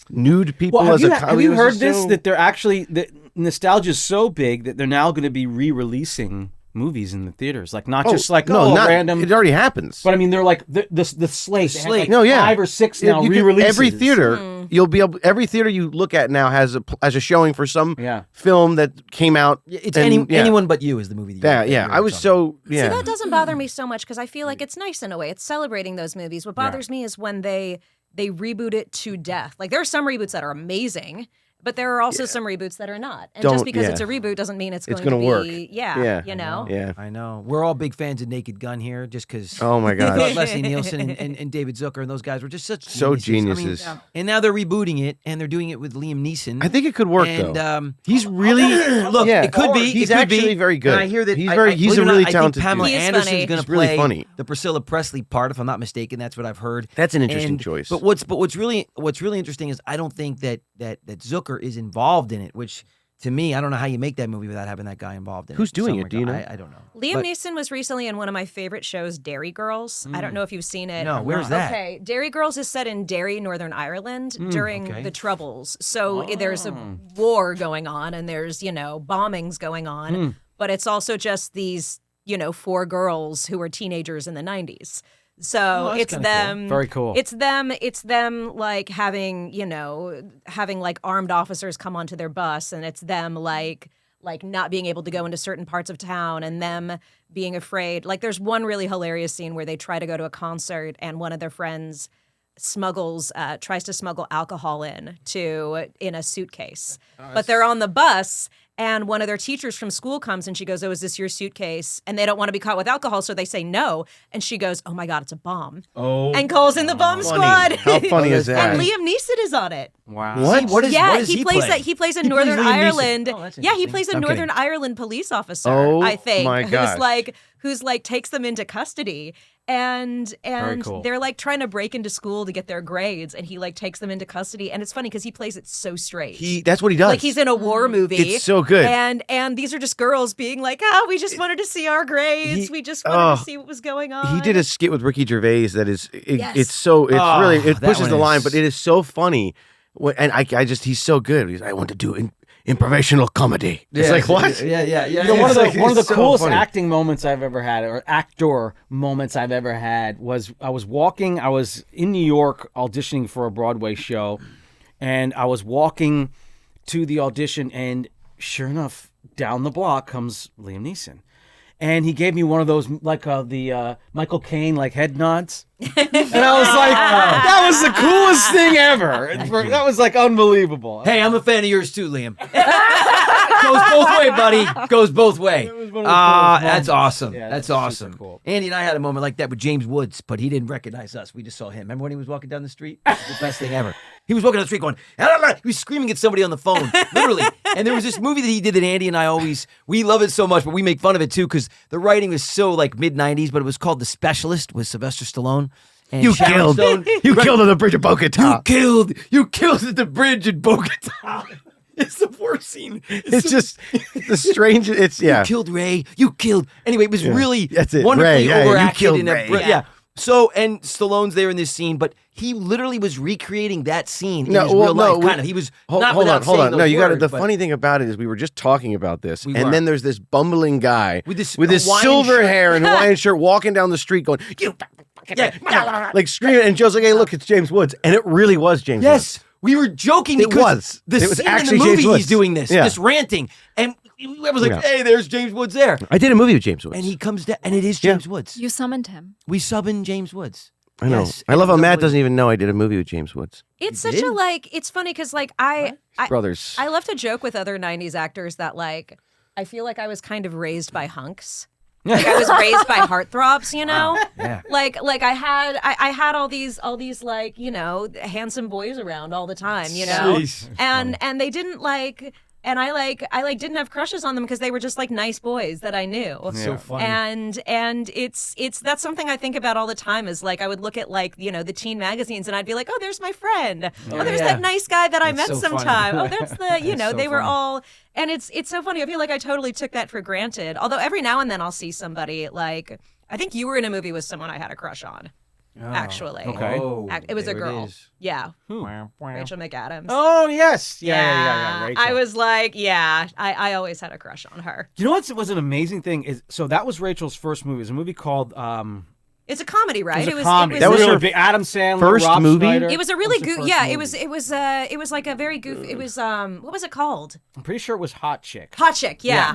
nude people Well, as a comedy. have you It was heard just this? so- That they're actually the nostalgia is so big that they're now going to be re-releasing movies in the theaters, like not just like not random. It already happens. But I mean, they're like the slate. They have, like, No, yeah. 5 or 6 now You can- re-releases. every theater you'll be able. Every theater you look at now has a showing for some Yeah. film that came out. it's and, yeah. Anyone But You is the movie. That Yeah, you're I was talking about. so yeah. See, that doesn't bother me so much because I feel like it's nice in a way. It's celebrating those movies. What bothers me is when they reboot it to death. Like there are some reboots that are amazing, but there are also some reboots that are not. And just because it's a reboot doesn't mean it's going gonna to work. be Yeah. you know. Yeah. I know. We're all big fans of Naked Gun here, just because. Oh my gosh. Leslie Nielsen and David Zucker and those guys were just such So geniuses. geniuses. And now they're rebooting it, and they're doing it with Liam Neeson. I think it could work and though. he's really look. Yeah. It could be. He's it could actually be. very good. And I hear that He's I- very- I- he's believe a it or not, really I talented think Pamela dude. He is Anderson's funny. going to He's really play funny. the Priscilla Presley part, if I'm not mistaken. That's what I've heard. That's an interesting And- choice. But what's really interesting is I don't think that Zucker is involved in it, which to me, I don't know how you make that movie without having that guy involved in it. Who's doing Some it? Do you know? I don't know. Liam But- Neeson was recently in one of my favorite shows, Dairy Girls. I don't know if you've seen it. No, where's that? Okay, Dairy Girls is set in Derry, Northern Ireland during okay. the Troubles. So there's a war going on and there's, bombings going on. But it's also just these, 4 girls who were teenagers in the 90s. So that's it's kinda them. cool. Very cool. It's them like having like armed officers come onto their bus, and it's them like not being able to go into certain parts of town, and them being afraid. Like there's one really hilarious scene where they try to go to a concert, and one of their friends tries to smuggle alcohol in a suitcase. But they're on the bus, and one of their teachers from school comes and she goes, "Oh, is this your suitcase?" And they don't want to be caught with alcohol, so they say no. And she goes, "Oh my God, it's a bomb." Oh. And calls in the bomb squad. How funny is that? And Liam Neeson is on it. Wow. What? What does he plays play? that. He plays a He plays Northern Liam Neeson. Ireland. Oh, that's Yeah, he interesting. plays a Okay. Northern Ireland police officer. Oh, I think, my gosh. who's takes them into custody, and cool. they're like trying to break into school to get their grades, and he takes them into custody, and it's funny because he plays it so straight. That's what he does. Like he's in a war movie. It's so good. And these are just girls being like, we just wanted to see our grades. We just wanted to see what was was going on. He did a skit with Ricky Gervais that is Yes. it's really it that pushes one the line, is- but it is so funny. And he's so good. I want to do improvisational comedy. It's like what? Yeah. You know, one of the it's so coolest funny. acting moments I've ever had, or actor moments I've ever had, was I was in New York auditioning for a Broadway show, and I was walking to the audition, and sure enough, down the block comes Liam Neeson. And he gave me one of those, the Michael Caine, head nods. And I was like, that was the coolest thing ever. That was, unbelievable. Hey, I'm a fan of yours too, Liam. Goes both way, buddy. Goes both way. was one of the coolest That's moments. awesome. Yeah, that's super awesome. cool. Andy and I had a moment like that with James Woods, but he didn't recognize us. We just saw him. Remember when he was walking down the street? It was the best thing ever. He was walking down the street going, he was screaming at somebody on the phone, literally. And there was this movie that he did that Andy and I we love it so much, but we make fun of it too because the writing was so mid-90s, but it was called The Specialist with Sylvester Stallone. And You Sharon killed. Stone. You killed on the bridge of Boca Top. You killed at the bridge in Bogota. It's the worst scene. It's just the strange. It's You killed Ray. You killed. Anyway, it was really That's it. wonderfully Ray, yeah, you overacted. killed in a Ray. yeah. So, and Stallone's there in this scene, but he literally was recreating that scene in his real life. Kind of. He was Hold not on. without saying No, those you got it. words, The but funny thing about it is we were just talking about this, We and were. then there's this bumbling guy With this his Hawaiian silver shirt. hair and Hawaiian shirt walking down the street going, like screaming, and Joe's like, "Hey, look, it's James Woods," and it really was James Woods. Yes, we were joking It because was. It was scene actually in the movie James Woods. he's doing this, Yeah. just ranting, and I was like, Yeah. "Hey, there's James Woods there," I did a movie with James Woods. and he comes down, and it is James Woods. You summoned him. We sub in James Woods. I know. Yes, I love it how was Matt unbelievable. doesn't even know I did a movie with James Woods. It's You such did? a it's funny because I Brothers. I love to joke with other 90s actors that I feel like I was kind of raised by hunks. Like I was raised by heartthrobs, you know? Yeah. Like I had all these handsome boys around all the time, you know? Jeez. And they didn't and I didn't have crushes on them because they were just nice boys that I knew. So funny. And it's that's something I think about all the time is I would look at the teen magazines and I'd be like, oh, there's my friend. Oh, there's yeah. that nice guy that I That's met so funny. sometime. Oh, that's the so they were funny. all and it's so funny. I feel like I totally took that for granted. Although every now and then I'll see somebody I think you were in a movie with someone I had a crush on. Actually. okay. Oh, It was a there girl. is. Yeah. Rachel McAdams. Oh, yes. Yeah. Rachel. I was I always had a crush on her. You know what was an amazing thing is that was Rachel's first movie. It was a movie called It's a comedy, right? It was a comedy. That was really her big. Adam Sandler, first Rob movie? Schneider. It was a really That her good. first Yeah, movie. it was like a very goofy. It was what was it called? I'm pretty sure it was Hot Chick. Hot Chick. Yeah.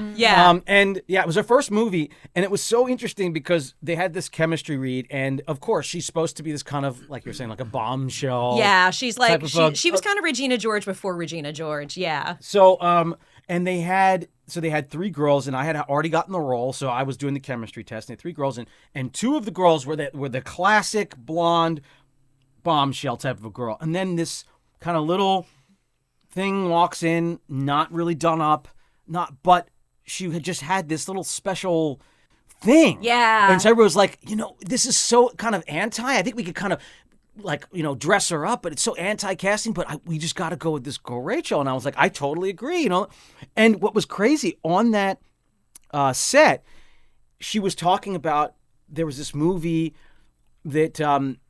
And it was her first movie, and it was so interesting because they had this chemistry read, and of course she's supposed to be this kind of like you're saying, like a bombshell. Yeah, she's type of a- she was kind of Regina George before Regina George. Yeah. So and they had 3 girls, and I had already gotten the role, so I was doing the chemistry test. And they had 3 girls, and 2 of the girls were the classic blonde bombshell type of a girl, and then this kind of little thing walks in, not really done up, but she had just had this little special thing. Yeah. And so everybody was like, this is so kind of anti. I think we could kind of like, dress her up, but it's so anti-casting, but we just got to go with this girl, Rachel. And I was like, I totally agree, And what was crazy on that set, she was talking about, there was this movie that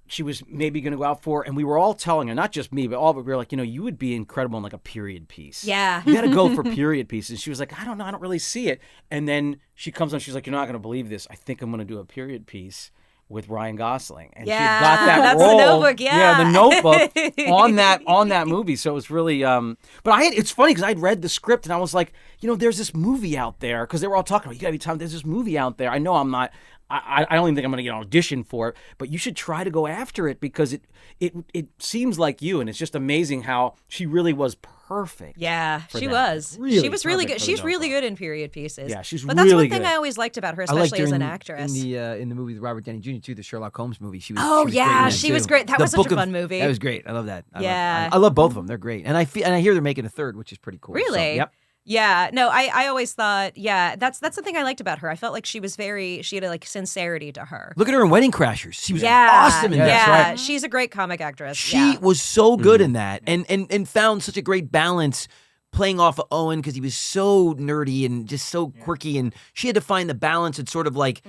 she was maybe going to go out for, and we were all telling her, not just me, but all of it, we were like, you would be incredible in like a period piece. Yeah. You got to go for period pieces. She was like, I don't know, I don't really see it. And then she comes on, she's like, you're not going to believe this. I think I'm going to do a period piece with Ryan Gosling, and she had got that that's role. The Notebook, The Notebook on that movie. So it was really, but it's funny because I'd read the script and I was like, there's this movie out there, because they were all talking about, you gotta be Tom. There's this movie out there. I know I'm not. I don't even think I'm going to get an audition for it, but you should try to go after it, because it seems like you, and it's just amazing how she really was perfect. Yeah, she was. Really she was really good. perfect for She's the really Notebook. good in period pieces. Yeah, she's But that's really one thing good. I always liked about her, I liked especially her as an in actress. in the movie with Robert Downey Jr. too, the Sherlock Holmes movie. She was. Oh, she was yeah, great in that, she too. was great. That The was such Book a of- fun movie. That was great. I love that. Yeah. I love both of them. They're great, and I hear they're making a third, which is pretty cool. So, Really? yep. Yeah, no, I always thought, that's the thing I liked about her. I felt like she had a like sincerity to her. Look at her in Wedding Crashers. She was Yeah, awesome in yeah, that. Right? she's a great comic actress. She was so good in that, and found such a great balance playing off of Owen, because he was so nerdy and just so quirky, and she had to find the balance and sort of like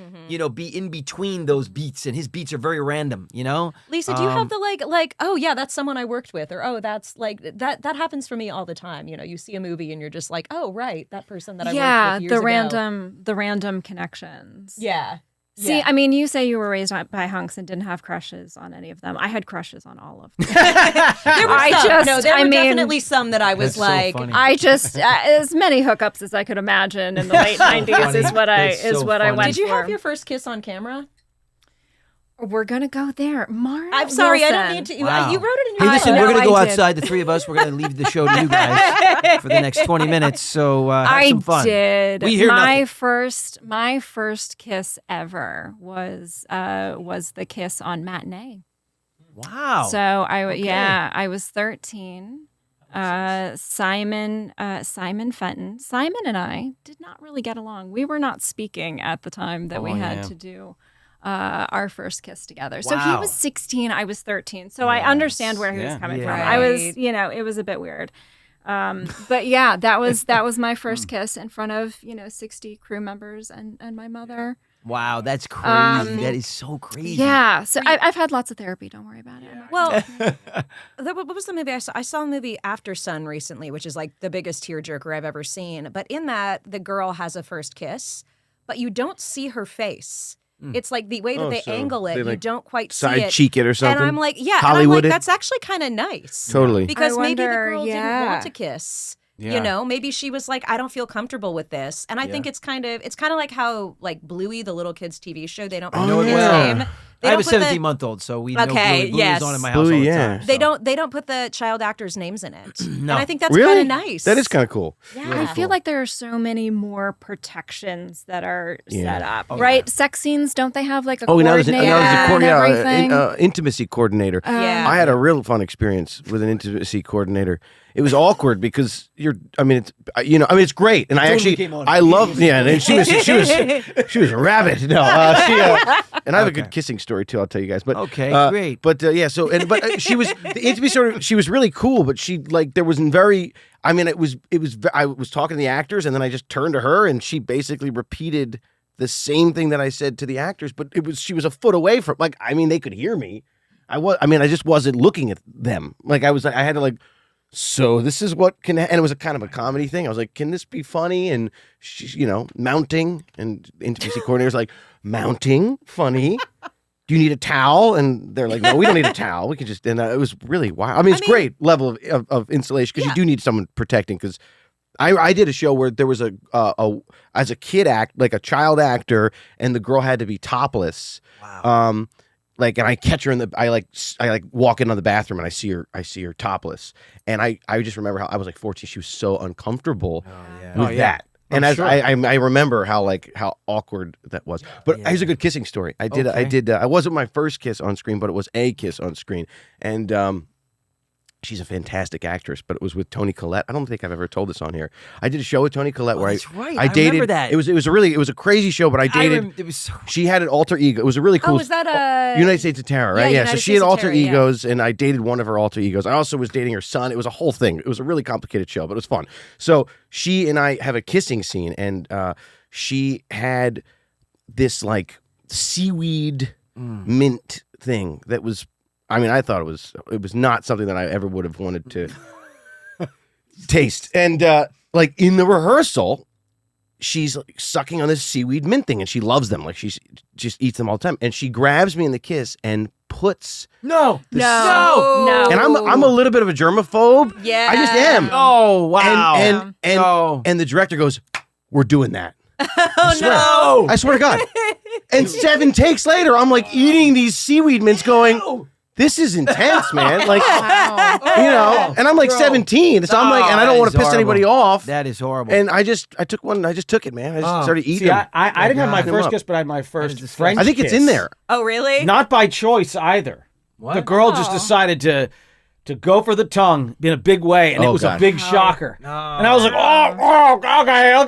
be in between those beats, and his beats are very random. Lisa, do you have the like? Oh yeah, that's someone I worked with, or oh that's like that happens for me all the time. You see a movie and you're just like, oh right, that person that I worked with years ago. the random connections. Yeah. See, Yeah. I mean, you say you were raised by hunks and didn't have crushes on any of them. I had crushes on all of them. There were I mean, definitely some that I was That's so like, funny. I just as many hookups as I could imagine in the late '90s funny. is what I That's so I funny. went did you for. have your first kiss on camera? We're gonna go there, Mara. I'm sorry, I don't Wilson. need to. Wow. You wrote it in Hey, your listen, No, we're going to go I did. outside. The three of us, we're going to leave the show to you guys for the next 20 minutes. So have some fun. I did. We hear my nothing. first kiss ever was the kiss on Matinee. Wow. So I was 13. Simon Fenton. Simon and I did not really get along. We were not speaking at the time that we had to do our first kiss together. So he Wow. was 16, I was 13. So I understand where he was coming from. Yeah. I was, it was a bit weird. But yeah, that was my first kiss in front of 60 crew members and my mother. Wow, that's crazy. That is so crazy. Yeah, so I've had lots of therapy. Don't worry about it. Well, what was the movie I saw? I saw a movie After Sun recently, which is like the biggest tearjerker I've ever seen. But in that, the girl has a first kiss, but you don't see her face. It's like the way that they so angle it, they, you like, don't quite see side it. cheek it or something. And I'm like, and I'm Hollywood like, it. that's actually kind of nice. Totally. Because I maybe the wonder, girl didn't yeah. want to kiss. Yeah. Maybe she was like, I don't feel comfortable with this. And I think it's kind of like how like Bluey, the little kids TV show, they don't I know put it his well. name. They I have a don't put the- 17-month-old, so we know Okay, Bluey yes. is on in my house all the Bluey, time. yeah. So. They don't put the child actors' names in it. And No. I think that's Really? kind of nice. That is kind of cool. Yeah. I feel like there are so many more protections that are set up, Oh, right? Sex scenes, don't they have like a Oh, now there's coordinator an and everything? intimacy coordinator. Yeah. I had a real fun experience with an intimacy coordinator. It was awkward because it's great, and I love, and she was a rabbit. No, and I have a good kissing story too. I'll tell you guys. But Okay, great. But she was the intimacy she was really cool, but she there wasn't very. I mean, it was. I was talking to the actors, and then I just turned to her, and she basically repeated the same thing that I said to the actors, but she was a foot away from. They could hear me. I just wasn't looking at them. I had to So this is what and it was a kind of a comedy thing. I was like, can this be funny? And she's, mounting, and intimacy coordinator's like, mounting, funny. Do you need a towel? And they're like, no, we don't need a towel. We can just, and it was really wild. It's great level of installation because you do need someone protecting. Because I did a show where there was as a kid a child actor, and the girl had to be topless. Wow. And I catch her I walk into the bathroom and I see her topless. And I just remember how I was 14. She was so uncomfortable with that. And I remember how awkward that was. But here's a good kissing story. I did. I wasn't my first kiss on screen, but it was a kiss on screen. And she's a fantastic actress, but it was with Toni Collette. I don't think I've ever told this on here. I did a show with Toni Collette where that's right. I dated. Remember that. It was a crazy show, but I dated. It was so... She had an alter ego. It was a really cool. was that United States of Terror, right? Yeah, So United she had States of alter Terror, yeah. egos, and I dated one of her alter egos. I also was dating her son. It was a whole thing. It was a really complicated show, but it was fun. So she and I have a kissing scene, and she had this like seaweed mint thing that was. I mean, I thought it was not something that I ever would have wanted to taste. And like in the rehearsal, she's like, sucking on this seaweed mint thing, and she loves them. Like she just eats them all the time. And she grabs me in the kiss and puts No. And I'm a little bit of a germaphobe. Yeah. I just am. Oh, wow. And the director goes, "We're doing that." Oh, I swear to God. And 7 takes later, I'm like eating these seaweed mints going, this is intense, man. Like, you know, and I'm like 17. So I'm like, and I don't want to piss anybody off. That is horrible. And I took one. I just took it, man. I just started eating. See, I didn't have my first kiss, but I had my first French I think it's kiss. in there. Oh, really? Not by choice either. What? The girl just decided to go for the tongue in a big way, and it was God. a big shocker. And I was like,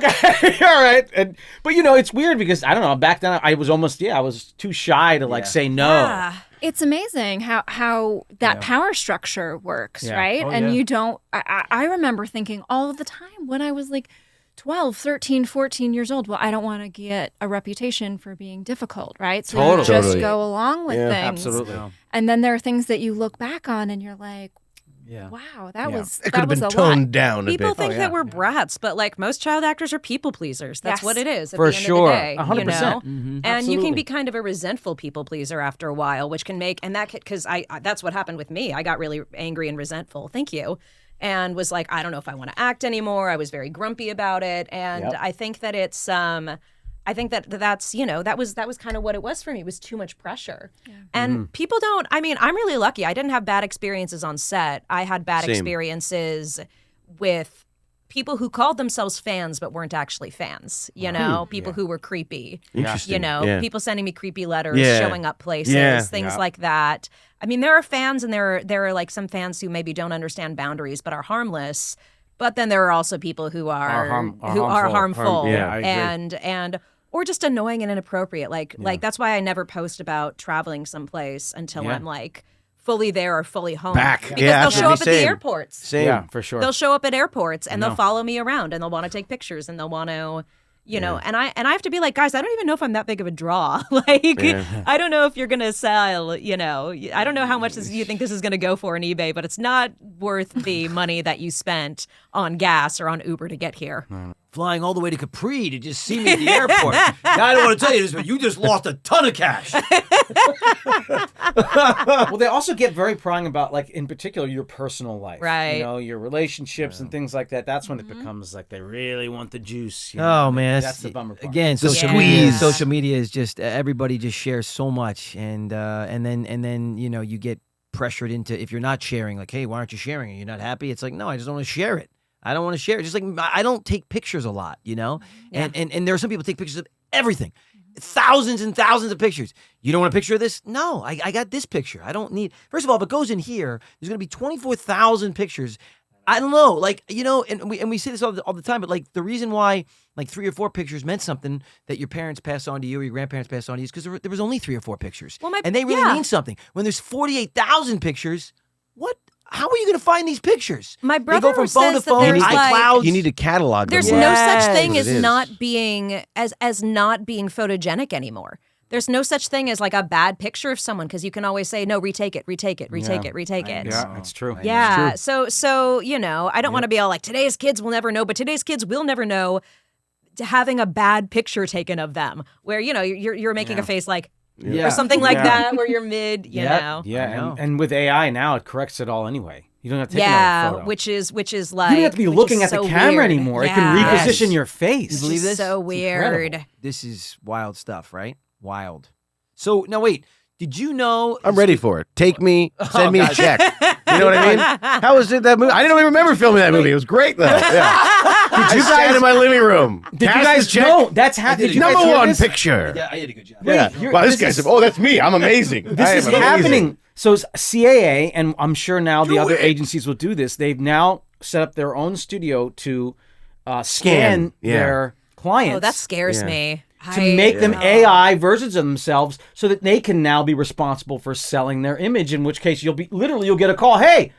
okay, all right. But you know, it's weird because I don't know. Back then, I was almost I was too shy to like say no. Yeah. It's amazing how that power structure works, Yeah. right? Oh, and yeah. you don't, I remember thinking all of the time when I was like 12, 13, 14 years old, well, I don't want to get a reputation for being difficult, right? So you just Totally. go along with things. Absolutely. And then there are things that you look back on and you're like, Yeah. wow, that was It could have that was been a lot. toned down a People bit. think that we're brats, but like most child actors are people pleasers. That's Yes. what it is at For the end sure. of the day. 100%. You know? Mhm. And you Absolutely. can be kind of a resentful people pleaser after a while, which can make, and that because I that's what happened with me. I got really angry and resentful. Thank you. And was like, I don't know if I want to act anymore. I was very grumpy about it. And Yep. I think that it's I think that's, you know, that was kind of what it was for me. It was too much pressure. And people don't, I mean, I'm really lucky. I didn't have bad experiences on set. I had bad Same. experiences with people who called themselves fans but weren't actually fans, you know, people who were creepy. Interesting. You know, Yeah. people sending me creepy letters, Yeah. showing up places, Yeah. things like that. I mean, there are fans and there are like some fans who maybe don't understand boundaries but are harmless. But then there are also people who are harmful. Yeah, I agree. and or just annoying and inappropriate. Like that's why I never post about traveling someplace until I'm like fully there or fully home. Back. Because Yeah, they'll show up at the same. airports. Same. Yeah, for sure. They'll show up at airports and they'll follow me around and they'll want to take pictures and they'll want to, you know, and I have to be like, guys, I don't even know if I'm that big of a draw. Like, I don't know if you're gonna sell, you know, I don't know how much you think this is gonna go for on eBay, but it's not worth the money that you spent on gas or on Uber to get here. Flying all the way to Capri to just see me at the airport. Now, I don't want to tell you this, but you just lost a ton of cash. Well, they also get very prying about, like, in particular, your personal life. Right. You know, your relationships and things like that. That's when it becomes like they really want the juice. You know? Oh man, That's the bummer part. Again, The social squeeze. media. Social media is just everybody just shares so much, and then you know you get pressured into if you're not sharing, like, hey, why aren't you sharing? Are you not happy? It's like, no, I just don't want to share it. I don't want to share it. Just like I don't take pictures a lot, you know. And there are some people who take pictures of everything, thousands and thousands of pictures. You don't want a picture of this? No, I got this picture. I don't need. First of all, if it goes in here, there's going to be 24,000 pictures. I don't know, like, you know, and we say this all the time, but like the reason why like 3 or 4 pictures meant something that your parents passed on to you or your grandparents passed on to you is because there was only 3 or 4 pictures, and they really mean something. When there's 48,000 pictures, what? How are you going to find these pictures? My They brother go from phone says to phone, that there's like iClouds. You need to catalog them. there's more. no such Yes. thing That's as what it is. not being as not being photogenic anymore. There's no such thing as like a bad picture of someone because you can always say no, retake it. Yeah, it's true. Yeah. So you know, I don't want to be all like today's kids will never know, but today's kids will never know having a bad picture taken of them where you know you're making a face like or something like that where you're mid, you know. Yeah, I know. and with AI now, it corrects it all anyway. You don't have to take another photo. which is like you don't have to be which looking is at the so camera weird. anymore. It Yeah. can reposition Yes. your face. You believe this? So weird. incredible. This is wild stuff, right? Wild. So now wait, did you know? I'm ready for it. Take me, send me a check. You know what I mean? How was it that movie? I didn't even remember filming that movie. It was great though. Yeah. Did you guys in my living room? Did you Cast guys the check. know that's happening? Did you guys Number hear one this? picture. Yeah, I did a good job. Yeah. Wait, Wow, this this guy is- said, "Oh, that's me. I'm amazing." This I is am amazing. happening. So CAA, and I'm sure now the other agencies will do this. They've now set up their own studio to scan their clients. Oh, that scares me. To make them AI versions of themselves so that they can now be responsible for selling their image, in which case you'll get a call. Hey,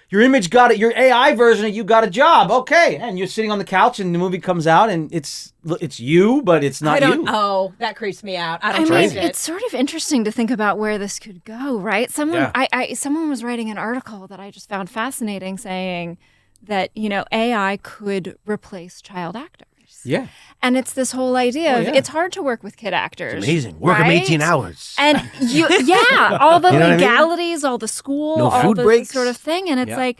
your image got it. Your AI version of you got a job. Okay. And you're sitting on the couch and the movie comes out and it's you, but it's not you. Oh, that creeps me out. I mean, trust it. It's sort of interesting to think about where this could go, right? Someone was writing an article that I just found fascinating saying that, AI could replace child actors. Yeah. And it's this whole idea of it's hard to work with kid actors. It's amazing. Work them 18 hours. And all the legalities, all the school, all food the breaks. sort of thing. And it's like,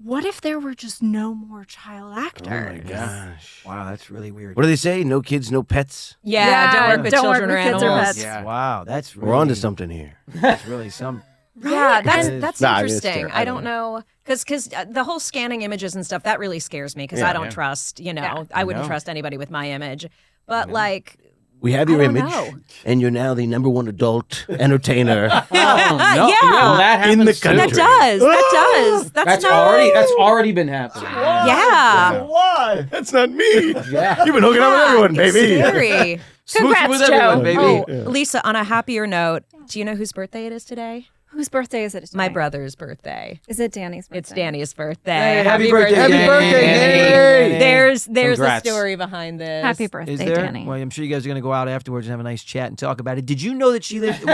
what if there were just no more child actors? Oh my gosh. Wow, that's really weird. What do they say? No kids, no pets? Yeah, don't work with children or kids animals. pets. Yeah. Wow, that's really, We're on to something here. That's really some. Yeah, that's Nah, I mean, it's interesting. terrible. I don't know, because the whole scanning images and stuff, that really scares me, because I don't trust, I wouldn't trust anybody with my image. But like, We have your I don't image, know. and you're now the #1 adult entertainer. That In the happens country. too. that does. That's already been happening. Yeah. Why? That's not me. Yeah. You've been hooking up with everyone, baby. Scary. Smooching with everyone, baby. Oh, Lisa, on a happier note, do you know whose birthday it is today? Whose birthday is it today? My brother's birthday. Is it Danny's birthday? It's Danny's birthday. Hey, happy birthday, Happy Danny. birthday, Danny. There's Congrats. a story behind this. Happy birthday, Is there? Danny. Well, I'm sure you guys are going to go out afterwards and have a nice chat and talk about it. Did you know that she lived?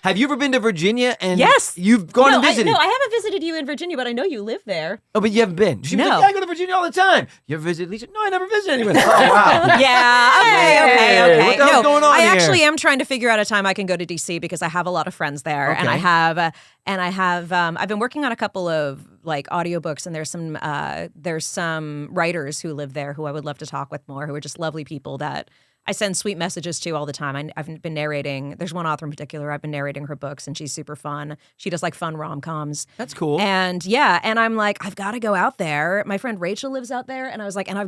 Have you ever been to Virginia? And Yes. You've gone and visited. I haven't visited you in Virginia, but I know you live there. Oh, but you haven't been. She was No. like, yeah, I go to Virginia all the time. You ever visit Lisa? No, I never visited anyone. Oh, wow. Yeah. Okay. What the hell's going on I here? actually am trying to figure out a time I can go to DC because I have a lot of friends there, and Okay. I have I've been working on a couple of like audiobooks, and there's some writers who live there who I would love to talk with more, who are just lovely people that I send sweet messages to all the time. I've been narrating. There's one author in particular. I've been narrating her books, and she's super fun. She does like fun rom-coms. That's cool. And and I'm like, I've got to go out there. My friend Rachel lives out there, and I was like, and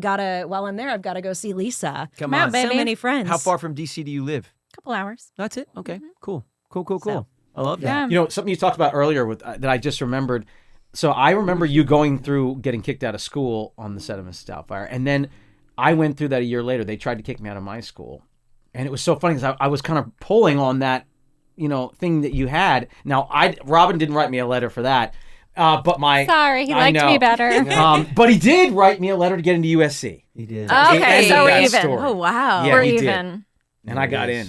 while I'm there, I've got to go see Lisa. Come out, on. baby. So many friends. How far from DC do you live? Couple hours. That's it? Okay. Mm-hmm. Cool. Cool. I love that. Yeah. You know, something you talked about earlier that I just remembered. So I remember you going through getting kicked out of school on the set of Mrs. Doubtfire. And then I went through that a year later. They tried to kick me out of my school. And it was so funny because I was kind of pulling on that, thing that you had. Now, Robin didn't write me a letter for that. But Sorry, he liked me better. But he did write me a letter to get into USC. He did. Okay, He so ended we're that even. story. Oh wow. Yeah, We're he did. even. And I got in.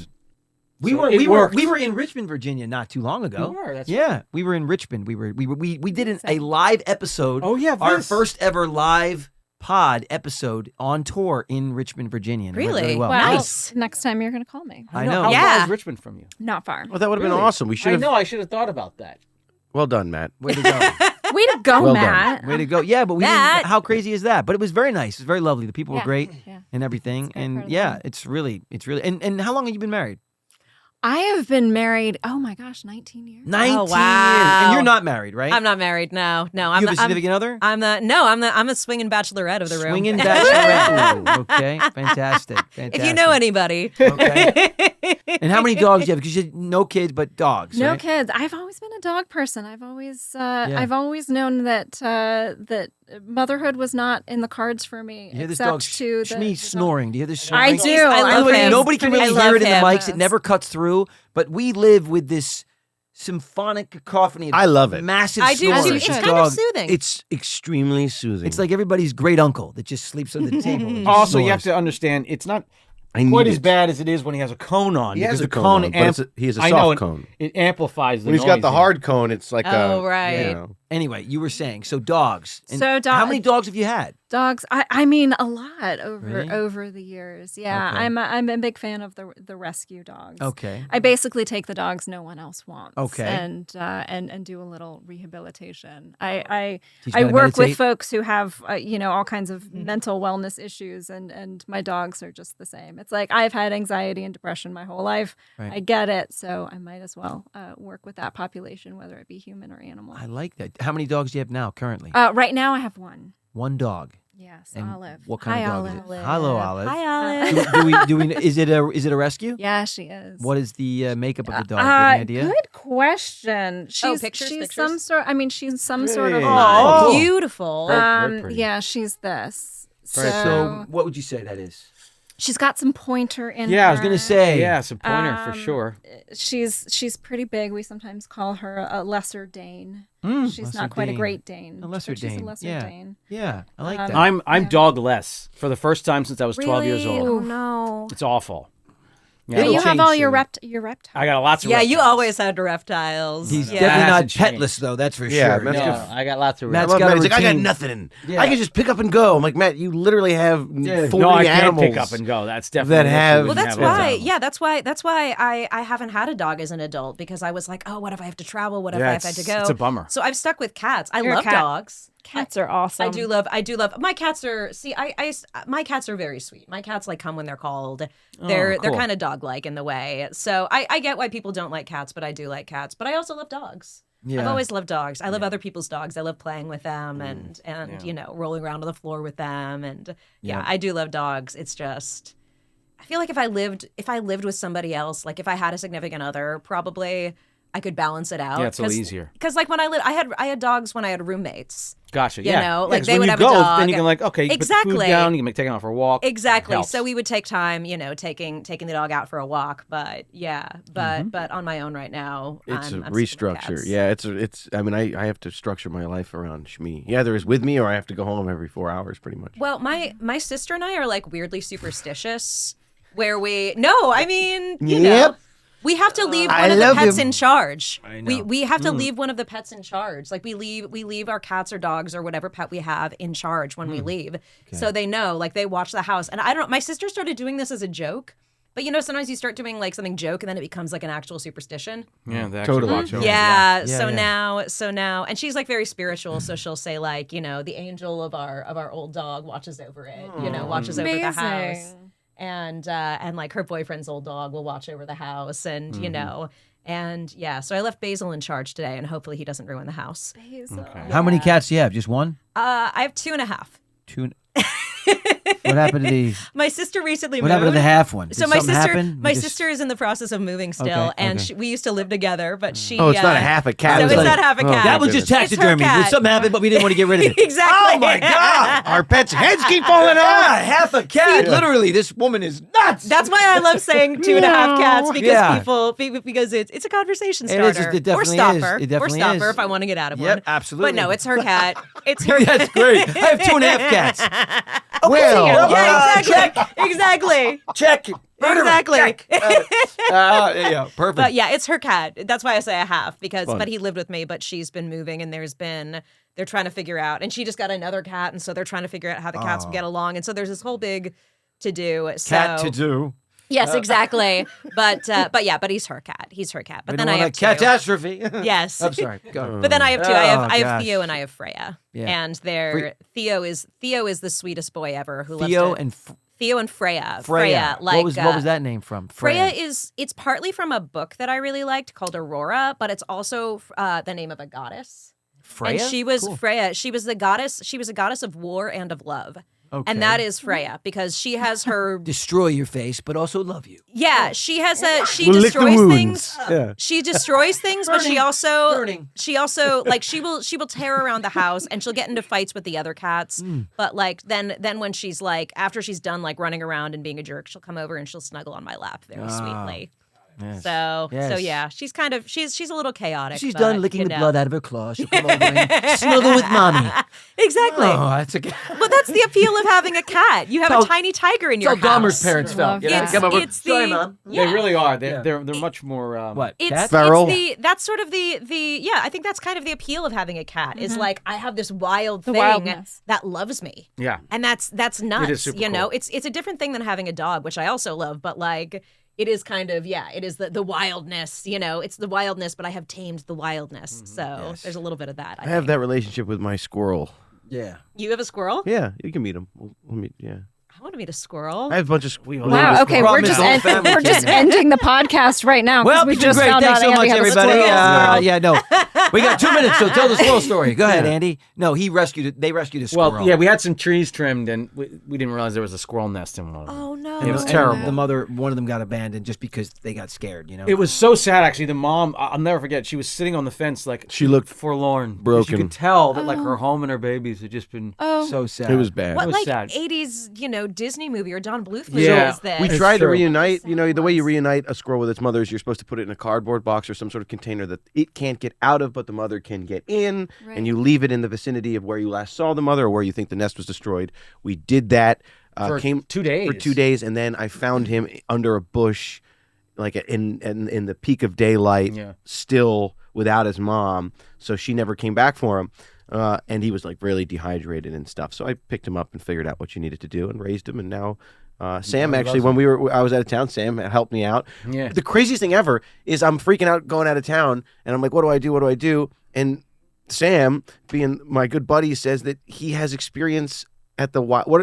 We So were it we worked. were in Richmond, Virginia, not too long ago. You were, that's yeah, we were in Richmond. We did a live episode. Oh, yeah, our this. first ever live pod episode on tour in Richmond, Virginia. And it went Really? really well. Well, Nice. next time you're going to call me. I know. How Yeah. far is Richmond from you? Not far. Well, that would have been Really? awesome. We should I have. know. I should have thought about that. Well done, Matt. Way to go. Way to go, Well done. Matt. Way to go. Yeah, but we Matt. didn't, how crazy is that? But it was very nice. It was very lovely. The people were Yeah. great Yeah. and everything. It's a great And part of the yeah, fun. it's really and how long have you been married? I have been married, 19 years. 19 wow. years. And you're not married, right? I'm not married. No. You I'm have a significant other? I'm a swinging bachelorette of the room. Swinging bachelorette. Okay, fantastic. If you know anybody. Okay. And how many dogs do you have? Because you had no kids, but dogs. No right? kids. I've always been a dog person. I've always known that motherhood was not in the cards for me. You hear this except dog to the Shmi dog. snoring. Do you hear this I snoring? do. I By love the way, him. nobody can I really love hear it in the him. mics. It never cuts through. But we live with this symphonic cacophony. Of I love it. Massive I do snoring. too. you It's should. kind dog. of soothing. It's extremely soothing. It's like everybody's great uncle that just sleeps under the table. and just Also, you have snores. to understand, it's not I need quite as it. bad as it is when he has a cone on. He has because a the cone cone on, but he has a I know, soft it- cone. It amplifies the When he's got the noise. hard cone, it's like Oh, a right. You know. Anyway, you were saying so dogs. And So how many dogs have you had? Dogs. I mean a lot Really? over the years. Yeah, Okay. I'm a big fan of the rescue dogs. Okay. I basically take the dogs no one else wants. Okay. And do a little rehabilitation. I Teach them how to work with meditate? folks who have all kinds of mental wellness issues, and my dogs are just the same. It's like I've had anxiety and depression my whole life. Right. I get it, so I might as well work with that population, whether it be human or animal. I like that. How many dogs do you have now currently? Right now, I have one. One dog. Yes, And Olive. what kind Hi, of dog is Olive. it? Hello, Olive. Hi, Olive. Do we is it a rescue? Yeah, she is. What is the makeup of the dog? Do you have any idea? Good question. She's pictures? some sort. I mean, she's some sort of. Hey. Oh. Beautiful. Very pretty. Yeah, she's this. So, what would you say that is? She's got some pointer in her. Yeah, I was gonna say. Yeah, it's a pointer for sure. She's pretty big. We sometimes call her a lesser Dane. She's Lesser not quite Dane. a Great Dane. A lesser but she's Dane. a lesser Yeah. Dane. Yeah, I like that. I'm Yeah. dogless for the first time since I was 12 years Really? old. Oh no. It's awful. But It'll you have change all your soon. reptiles. I got lots of Yeah, you reptiles. always had reptiles. He's yeah. definitely not Hasn't changed. petless though. That's for Yeah, sure. Matt's No, got- I got lots of Matt's I love got Matt. a He's like, I got routine. nothing. Yeah. I can just pick up and go. I'm like, Matt, you literally have 40 No, I can't animals. pick up and go. That's definitely that an issue have- when Well, you that's have why. animals. Yeah, that's why I haven't had a dog as an adult because I was like, oh, what if I have to travel? What if I have to go? It's a bummer. So I've stuck with cats. I You're a love cat. dogs. Cats are awesome. I do love my cats are my cats are very sweet. My cats like come when they're called. They're cool. kind of dog like in the way. So I get why people don't like cats, but I do like cats. But I also love dogs. Yeah. I've always loved dogs. I love other people's dogs. I love playing with them and you know, rolling around on the floor with them and yeah, I do love dogs. It's just I feel like if I lived with somebody else, like if I had a significant other, probably I could balance it out. Yeah, it's a little easier. Because like when I had dogs when I had roommates. Gotcha. You Yeah. know, Yeah, like 'cause they when would you have a go, dog. Then you can like, okay, you put the Exactly. food down. You can take it on for a walk. Exactly. Helps. So we would take time, you know, taking the dog out for a walk. But yeah, but on my own right now, It's I'm a sticking with restructure. cats. Yeah, it's. I mean, I have to structure my life around Shmi. He either is with me or I have to go home every 4 hours, pretty much. Well, my sister and I are like weirdly superstitious, where we I mean, you know. Yep. We have to leave I one of the love pets him. in charge. I know. We have to leave one of the pets in charge. Like we leave our cats or dogs or whatever pet we have in charge when we leave. So they know, like they watch the house. And I don't know, my sister started doing this as a joke. But you know, sometimes you start doing like something joke and then it becomes like an actual superstition. Yeah, they actually Totally. watch over. Yeah. Yeah, So yeah. now, and she's like very spiritual. So she'll say like, you know, the angel of our old dog watches over it. You know, watches over the house. Amazing. And like her boyfriend's old dog will watch over the house, and you know, and yeah. So I left Basil in charge today, and hopefully he doesn't ruin the house. Basil. How many cats do you have? Just one? I have 2.5. Two? What happened to the? My sister recently What moved. happened to the half one? Did So my something sister, happen? my You just- sister is in the process of moving still, Okay, and okay. we used to live together. But she, Oh, it's not a half a cat. So was it's like- not half a cat. That was just It's her taxidermy. cat. Something happened, but we didn't want to get rid of it. Exactly. Oh my God! Our pets' heads keep falling Ah, off. half a cat. Literally, this woman is nuts. That's why I love saying 2.5 cats because Yeah. because it's a conversation It is, starter it definitely or is. stopper It definitely or stopper is. if I want to get out of Yep, one. absolutely. But no, it's her cat. It's her. That's great. I have 2.5 cats. Well, Yeah, exactly. Check. Exactly. Yeah, perfect. But yeah, it's her cat. That's why I say a half but he lived with me, but she's been moving and they're trying to figure out, and she just got another cat, and so they're trying to figure out how the cats get along, and so there's this whole big to do. So Cat to do. yes, exactly. But he's her cat. He's her cat. But We then don't I want have a two. Catastrophe. Yes. I'm sorry. Go. But then I have two. Oh, I have gosh. Theo and I have Freya. Yeah. And Theo is the sweetest boy ever. Who Theo loves to, and Theo and Freya. Freya. Like what was that name from? Freya it's partly from a book that I really liked called Aurora, but it's also the name of a goddess. Freya. And she was Cool. Freya. She was the goddess. She was a goddess of war and of love. Okay. And that is Freya because she has her. Destroy your face, but also love you. Yeah, she has she We'll lick the destroys wounds. things. Yeah. She destroys things, but she also Burning. like she will tear around the house and she'll get into fights with the other cats. But like then when she's like after she's done like running around and being a jerk, she'll come over and she'll snuggle on my lap very sweetly. Yes. So Yes. yeah, she's kind of she's a little chaotic. She's but, done licking you the know. blood out of her claws. She'll come over and snuggle with mommy. Exactly. Oh, that's a. But that's the appeal of having a cat. You have How- a tiny tiger in your That's how Dahmer's house. parents felt. You know? It's, Come over. it's the Sorry, Mom. yeah. They really are. Yeah. They're much more. What? It's, Cats? Feral? that's sort of the yeah, I think that's kind of the appeal of having a cat is like I have this wild The thing wildness. that loves me. Yeah. And that's nuts. super you know, cool. it's a different thing than having a dog, which I also love, but like it is kind of it is the wildness, you know, it's the wildness, but I have tamed the wildness. So there's a little bit of that. I have that relationship with my squirrel. Yeah. You have a squirrel? Yeah, you can meet him. We'll meet. Yeah, I want to meet a squirrel. I have a bunch of squirrels. Wow. Okay, we're Problem is just the whole family we're just came in. ending the podcast right now. 'cause Well, we it's been just great. found Thanks out so Andy much, has a everybody. squirrel. Yeah, no. We got 2 minutes, so tell the squirrel story. Go ahead, Andy. No, they rescued a squirrel. Well, yeah, we had some trees trimmed, and we didn't realize there was a squirrel nest in one of them. Oh no. It was terrible. The mother, one of them got abandoned just because they got scared, It was so sad, actually. The mom, I'll never forget, she was sitting on the fence like She looked forlorn. broken. You could tell that like her home and her babies had just been so sad. It was bad. What was like sad. 80s, Disney movie or Don Bluth movie Yeah. is this? We It's tried to true. reunite. The way you reunite a squirrel with its mother is you're supposed to put it in a cardboard box or some sort of container that it can't get out of, but the mother can get in, and you leave it in the vicinity of where you last saw the mother or where you think the nest was destroyed. We did that. For 2 days. For 2 days, and then I found him under a bush, like in the peak of daylight, still without his mom. So she never came back for him. And he was like really dehydrated and stuff. So I picked him up and figured out what you needed to do and raised him. And now Sam actually, when I was out of town, Sam helped me out. Yeah. The craziest thing ever is I'm freaking out going out of town, and I'm like, what do I do? What do I do? And Sam, being my good buddy, says that he has experience at the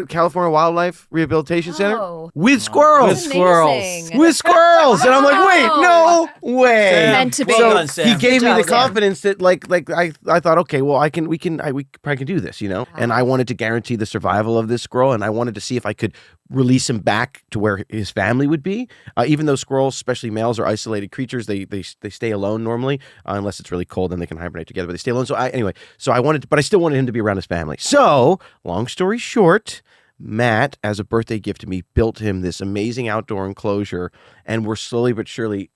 California Wildlife Rehabilitation Center Oh. with squirrels. With squirrels. Amazing. With squirrels, and I'm like, wait, no way. Meant to be. Well So done, Sam. he gave me Good the job, Sam. confidence that like I thought, okay, well we probably can do this, And I wanted to guarantee the survival of this squirrel, and I wanted to see if I could release him back to where his family would be. Even though squirrels, especially males, are isolated creatures, they stay alone normally, unless it's really cold, then they can hibernate together. But they stay alone. So but I still wanted him to be around his family. So long story short, Matt, as a birthday gift to me, built him this amazing outdoor enclosure, and we're slowly but surely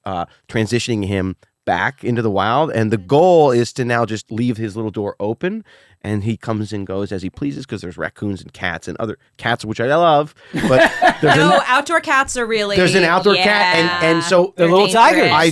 transitioning him back into the wild. And the goal is to now just leave his little door open, and he comes and goes as he pleases, because there's raccoons and cats and other cats, which I love. But there's No, outdoor cats are really. there's an outdoor cat, and so They're little tigers. I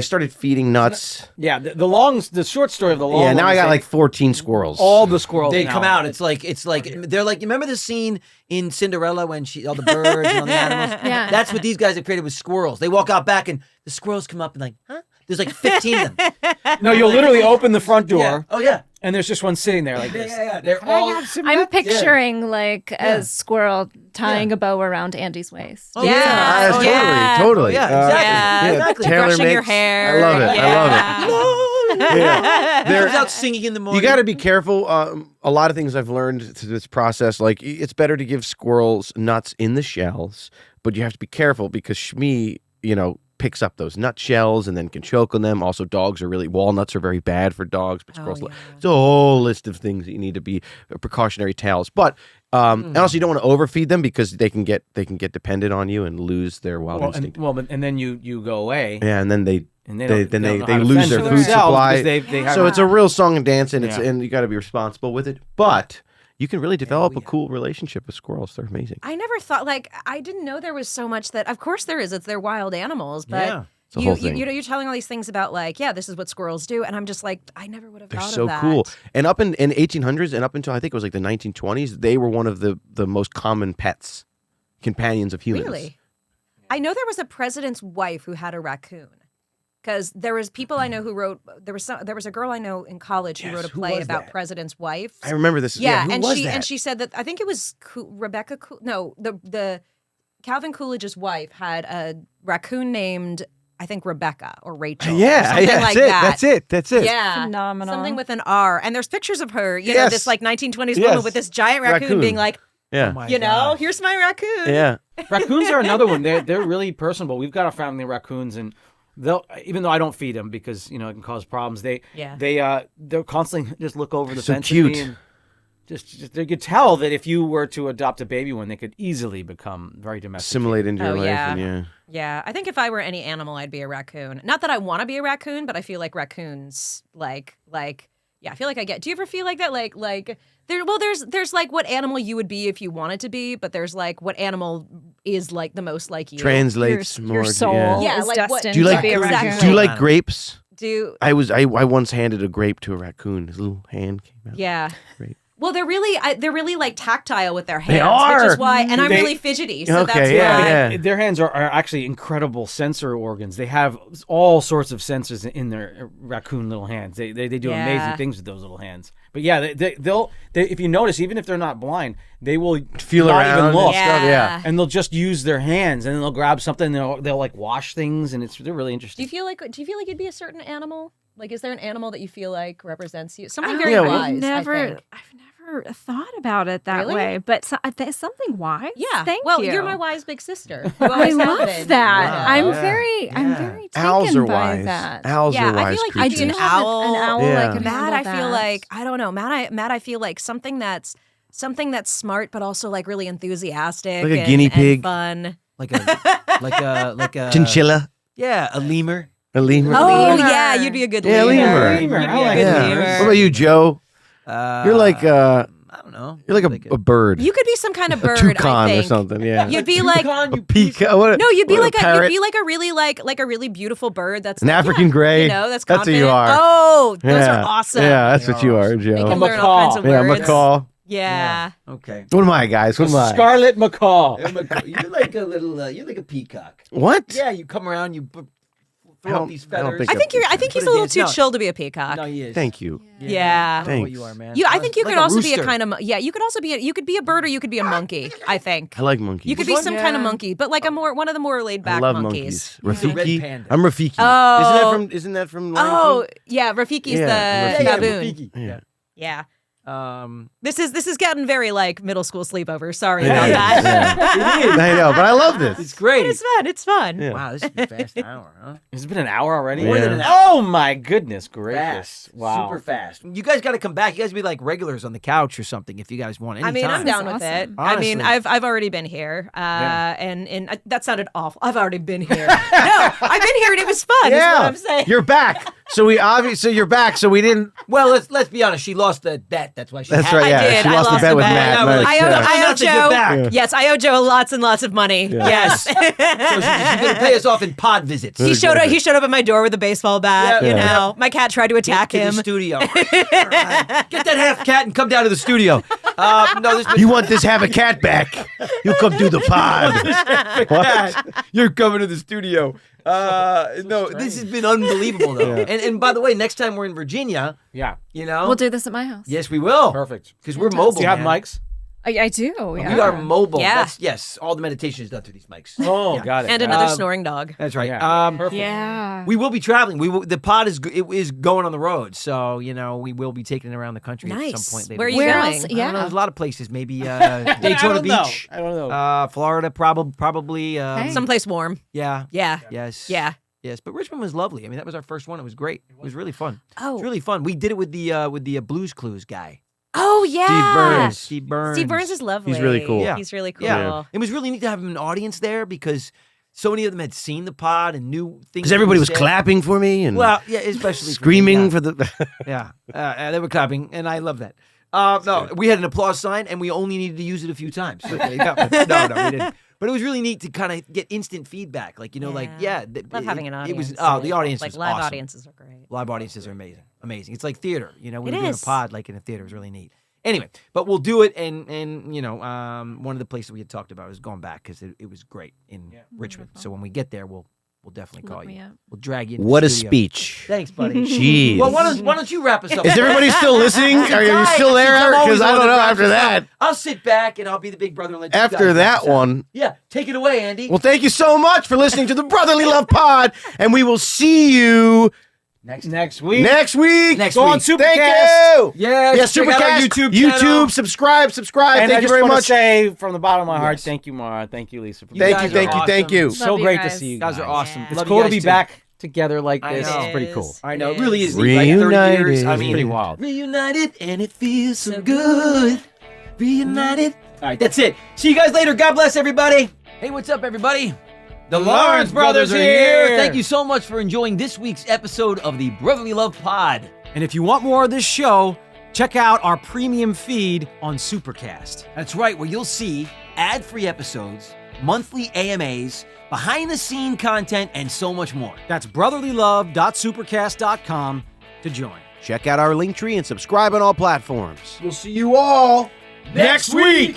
started feeding nuts. Yeah, the short story of the long. Yeah, now one I is got they- like 14 squirrels. all the squirrels. They now. come out. It's like they're like. You remember the scene in Cinderella when all the birds and all the animals? Yeah. That's what these guys have created with squirrels. They walk out back and the squirrels come up and like, huh? There's like 15 of them. No, you'll literally open the front door, Yeah. Oh yeah. and there's just one sitting there like this. Yeah. They're all. I'm picturing like a squirrel tying a bow around Andy's waist. Oh, Yeah. Oh, yeah. Totally. Yeah, exactly. Yeah. Exactly. Taylor Brushing your makes- hair. I love it. Yeah. I love it. Yeah. Comes out singing in the morning. You got to be careful. A lot of things I've learned through this process, like it's better to give squirrels nuts in the shells, but you have to be careful because Shmi, picks up those nut shells and then can choke on them. Also, walnuts are very bad for dogs, but squirrels, it's a whole list of things that you need to be precautionary tales. But and also you don't want to overfeed them because they can get dependent on you and lose their wild instinct. And then you go away. Yeah, and then they And they don't know how they to lose fend their for food themselves supply. because they have- So it's a real song and dance, and Yeah. and you got to be responsible with it. But you can really develop a cool relationship with squirrels. They're amazing. I never thought I didn't know there was so much that. Of course there is. It's their wild animals, but Yeah. It's a whole thing. you're telling all these things about this is what squirrels do, and I'm just like, I never would have They're thought so of that. cool. And up in 1800s and up until I think it was like the 1920s, they were one of the most common pets, companions of humans. Really? I know there was a president's wife who had a raccoon. Because there was people I know who wrote. There was a girl I know in college who wrote a play about president's wife. I remember this. Yeah, who and was she that? and she said that I think it was Rebecca. No, the Calvin Coolidge's wife had a raccoon named I think Rebecca or Rachel. Yeah, or something yeah, like that's that. That's it. Yeah, Phenomenal. Something with an R, and there's pictures of her. You know, Yes. this like 1920s Yes. woman with this giant raccoon, being like, Yeah. here's my raccoon. Yeah. Raccoons are another one. They're really personable. We've got a family of raccoons, and they'll, even though I don't feed them because it can cause problems, they'll constantly just look over the So fence cute. at me and just they could tell that if you were to adopt a baby one, they could easily become very domestic. Assimilate into your Oh, life. yeah. And Yeah, I think if I were any animal, I'd be a raccoon. Not that I want to be a raccoon, but I feel like raccoons, I feel like I get. Do you ever feel like that? There's like what animal you would be if you wanted to be, but there's like what animal is like the most like you. translates your more. soul Yeah, is like what- destined Do you to like be a exactly. raccoon. Do you like grapes? I I once handed a grape to a raccoon. His little hand came out. yeah. Great. Well, they're really like tactile with their hands, They are. which is why. And I'm They- really fidgety, so Okay, that's yeah, why. yeah. Their hands are actually incredible sensor organs. They have all sorts of sensors in their raccoon little hands. They do Yeah. amazing things with those little hands. But yeah, they'll if you notice, even if they're not blind, they will Feel not around even and look. stuff, yeah. And they'll just use their hands, and then they'll grab something. And they'll like wash things, and they're really Do interesting. you feel like you'd be a certain animal? Like, is there an animal that you feel like represents you? Something very yeah, wise. I've never I think. thought about it that Really? way, but something wise. Yeah. Thank well, you. you're my wise big sister. You I always have love been. that. Yeah. I'm very Owls taken are by wise. that. Owls Yeah, are wise I feel like I creatures. do an have owl. an owl. Yeah. I can Matt, handle I feel that. like I don't know. Matt, I feel like something that's smart, but also like really enthusiastic, Like a and, guinea and pig. fun. Like a Chinchilla, Yeah, a lemur. a lemur. Oh Lemur. yeah, you'd be a good Yeah, lemur. lemur. You'd be a I like good that. lemur. What about you, Joe? You're like I don't know. you're like a bird. You could be some kind of bird. toucan I or think. something. Yeah. You'd be like a peacock. What, no, you'd be what, like parrot? a really beautiful bird. That's An like, African yeah, gray. You know, that's That's who you confident. are. Oh, those Yeah. are awesome. Yeah, that's what you are, They Joe. can A learn all kinds of macaw. Yeah, words. macaw. Yeah. Okay. What am I, guys? What am I? Scarlet macaw. You're like a little. You're like a peacock. What? Yeah, you come around, you throw up these I don't feathers. think I think so. I think he's a little too chill to be a peacock. No, he is. Thank you. Yeah. I don't know what Thanks. you are, man. I think you Like could also be a rooster. kind of you could also be you could be a bird or you could be a monkey. I think I like monkeys. you could be some kind of monkey, but like one of the more laid I back love monkeys. monkeys. He's a red Rafiki. panda. I'm Rafiki. Oh. Isn't that from Lion Oh King? yeah, Rafiki's Yeah, the Rafiki. baboon. Yeah. Yeah. Um, This is getting very like middle school sleepover. Sorry about that. I know, but I love this. it's great. It's fun. It's fun. Yeah. Wow, this is a fast hour, huh? It's been an hour already. More than an Oh my goodness gracious! Fast. Wow. Super fast. You guys got to come back. You guys be like regulars on the couch or something if you guys want. I mean, I'm Anytime. down That's with it. awesome. I mean, Honestly. I've already been here, and that sounded awful. I've already been here. No, I've been here and it was fun. Is what I'm saying. You're back. So you're back. So we didn't. Well, let's be honest. She lost the bet. That's why she. That's had right. it. Yeah, did. she I lost the lost bet the with bet. Matt. I was Nice, like, I owe, yeah. I owe Nothing, you're Joe. back. Yes, I owe Joe lots and lots of money. Yes, So she's going to pay us off in pod visits. he showed up at my door with a baseball bat. Yeah. You Yeah. know, my cat tried to attack Get to him. the studio. Get that half cat and come down to the studio. No, this You want this have a cat back? You come do the pod. cat. You're coming to the studio. No, this has been unbelievable though. And by the way, next time we're in Virginia, Yeah. you know, We'll do this at my house. yes, we will. Perfect. Because we're mobile. Do you have man. mics? I do. Yeah. We are mobile. Yeah. Yes, all the meditation is done through these mics. Oh, Yeah. got it. And another snoring dog. That's right. Yeah. Perfect. Yeah. We will be traveling. The pod is going on the road, so you know we will be taking it around the country at Nice. some point later. Where are you Where going? else? I don't know, Yeah. there's a lot of places. Maybe I Daytona don't know. Beach, I don't know. Florida, probably. Hey. Someplace warm. Yeah. Yeah. Yes. Yeah. Yes, but Richmond was lovely. I mean, that was our first one. It was great. It was really fun. It Oh. was really fun. We did it with the Blues Clues guy, Oh yeah. Steve Burns. Steve Burns is lovely. He's really cool. Yeah. He's really cool. Yeah. It was really neat to have an audience there because so many of them had seen the pod and knew things. Because that everybody we was said. clapping for me and Well, yeah, especially for me, screaming yeah. for the. Yeah, they were clapping, and I love that. No, we had an applause sign, and we only needed to use it a few times. So, no, we didn't. But it was really neat to kind of get instant feedback. Like, Love having an audience. It was, the audience like was live awesome. audiences are great. Live audiences are amazing. Amazing. It's like theater. You know, we It were doing a is. pod like in a theater. It was really neat. Anyway, but we'll do it, and one of the places we had talked about was going back because it was great in Richmond. So when we get there, we'll definitely call Look you. me up. We'll drag you. Into What the a studio. speech. Thanks, buddy. Jeez. Well, why don't you wrap us up? Is everybody still listening? Are you Guy, still there? I'm always Because I the one don't know wraps after us that. up. I'll sit back and I'll be the big brother and let you After guys that wrap us up. one. Yeah, take it away, Andy. Well, thank you so much for listening to the Brotherly Love Pod, and we will see you Next week. next week. Next Go on week. Supercast. Thank you. Yes, check out our Supercast, YouTube channel. subscribe. And Thank I you just very want much. to say from the bottom of my heart, Yes. thank you, Mara. Thank you, Lisa. For You being guys Thank are you. Thank you. So Love you great to guys. see you You guys are awesome. Yeah. It's Love cool you to guys be too. back together like I this. know. It's pretty cool. I know, it It really is. is. Neat. Like 30 years. Reunited. I It's mean, pretty wild. Reunited, and it feels so good. Reunited. All right, that's it. See you guys later. God bless everybody. Hey, what's up, everybody? The Lawrence brothers are here. Thank you so much for enjoying this week's episode of the Brotherly Love Pod. And if you want more of this show, check out our premium feed on Supercast. That's right, where you'll see ad-free episodes, monthly AMAs, behind-the-scene content, and so much more. That's brotherlylove.supercast.com to join. Check out our link tree and subscribe on all platforms. We'll see you all next week.